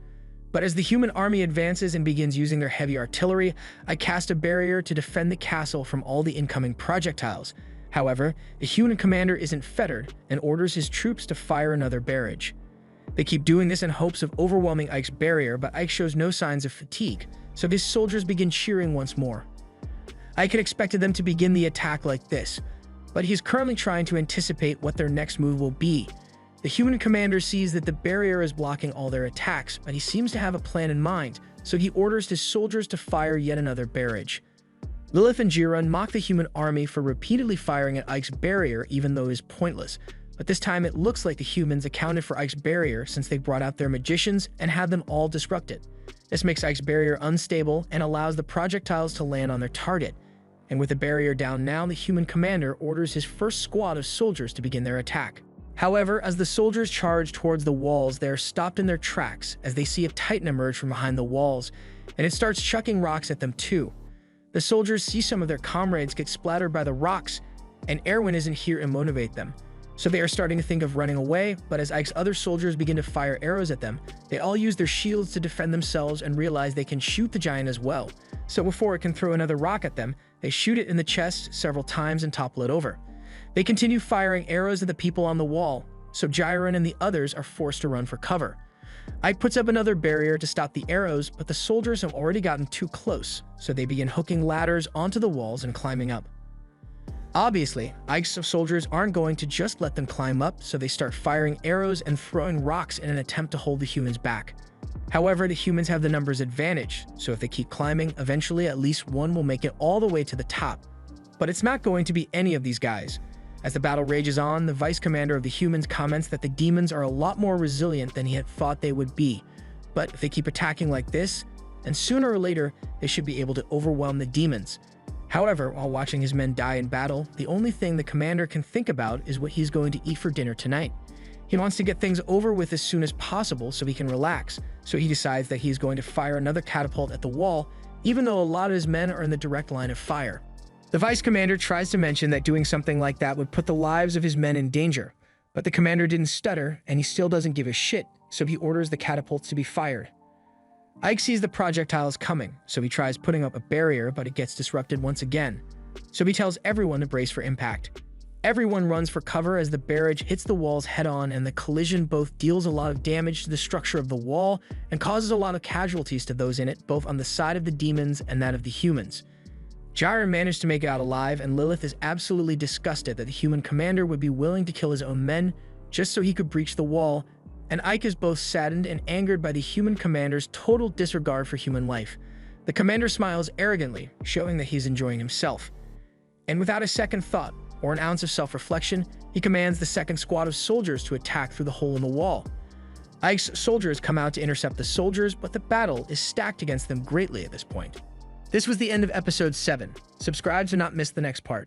But as the human army advances and begins using their heavy artillery, I cast a barrier to defend the castle from all the incoming projectiles. However, the human commander isn't fettered and orders his troops to fire another barrage. They keep doing this in hopes of overwhelming Ike's barrier, but Ike shows no signs of fatigue, so his soldiers begin cheering once more. Ike had expected them to begin the attack like this, but he's currently trying to anticipate what their next move will be. The human commander sees that the barrier is blocking all their attacks, but he seems to have a plan in mind, so he orders his soldiers to fire yet another barrage. Lilith and Jiren mock the human army for repeatedly firing at Ike's barrier even though it is pointless, but this time it looks like the humans accounted for Ike's barrier since they brought out their magicians and had them all disrupted. This makes Ike's barrier unstable and allows the projectiles to land on their target. And with the barrier down now, the human commander orders his first squad of soldiers to begin their attack. However, as the soldiers charge towards the walls, they are stopped in their tracks as they see a titan emerge from behind the walls, and it starts chucking rocks at them too. The soldiers see some of their comrades get splattered by the rocks, and Erwin isn't here to motivate them. So they are starting to think of running away, but as Ike's other soldiers begin to fire arrows at them, they all use their shields to defend themselves and realize they can shoot the giant as well. So before it can throw another rock at them, they shoot it in the chest several times and topple it over. They continue firing arrows at the people on the wall, so Jiren and the others are forced to run for cover. Ike puts up another barrier to stop the arrows, but the soldiers have already gotten too close, so they begin hooking ladders onto the walls and climbing up. Obviously, Ike's soldiers aren't going to just let them climb up, so they start firing arrows and throwing rocks in an attempt to hold the humans back. However, the humans have the numbers advantage, so if they keep climbing, eventually at least one will make it all the way to the top. But it's not going to be any of these guys. As the battle rages on, the vice commander of the humans comments that the demons are a lot more resilient than he had thought they would be. But if they keep attacking like this, then sooner or later, they should be able to overwhelm the demons. However, while watching his men die in battle, the only thing the commander can think about is what he's going to eat for dinner tonight. He wants to get things over with as soon as possible so he can relax, so he decides that he's going to fire another catapult at the wall, even though a lot of his men are in the direct line of fire. The vice commander tries to mention that doing something like that would put the lives of his men in danger, but the commander didn't stutter and he still doesn't give a shit, so he orders the catapults to be fired. Ike sees the projectiles coming, so he tries putting up a barrier, but it gets disrupted once again. So he tells everyone to brace for impact. Everyone runs for cover as the barrage hits the walls head-on, and the collision both deals a lot of damage to the structure of the wall and causes a lot of casualties to those in it, both on the side of the demons and that of the humans. Jiren managed to make it out alive, and Lilith is absolutely disgusted that the human commander would be willing to kill his own men just so he could breach the wall, and Ike is both saddened and angered by the human commander's total disregard for human life. The commander smiles arrogantly, showing that he's enjoying himself. And without a second thought or an ounce of self-reflection, he commands the second squad of soldiers to attack through the hole in the wall. Ike's soldiers come out to intercept the soldiers, but the battle is stacked against them greatly at this point. This was the end of episode 7. Subscribe to not miss the next part.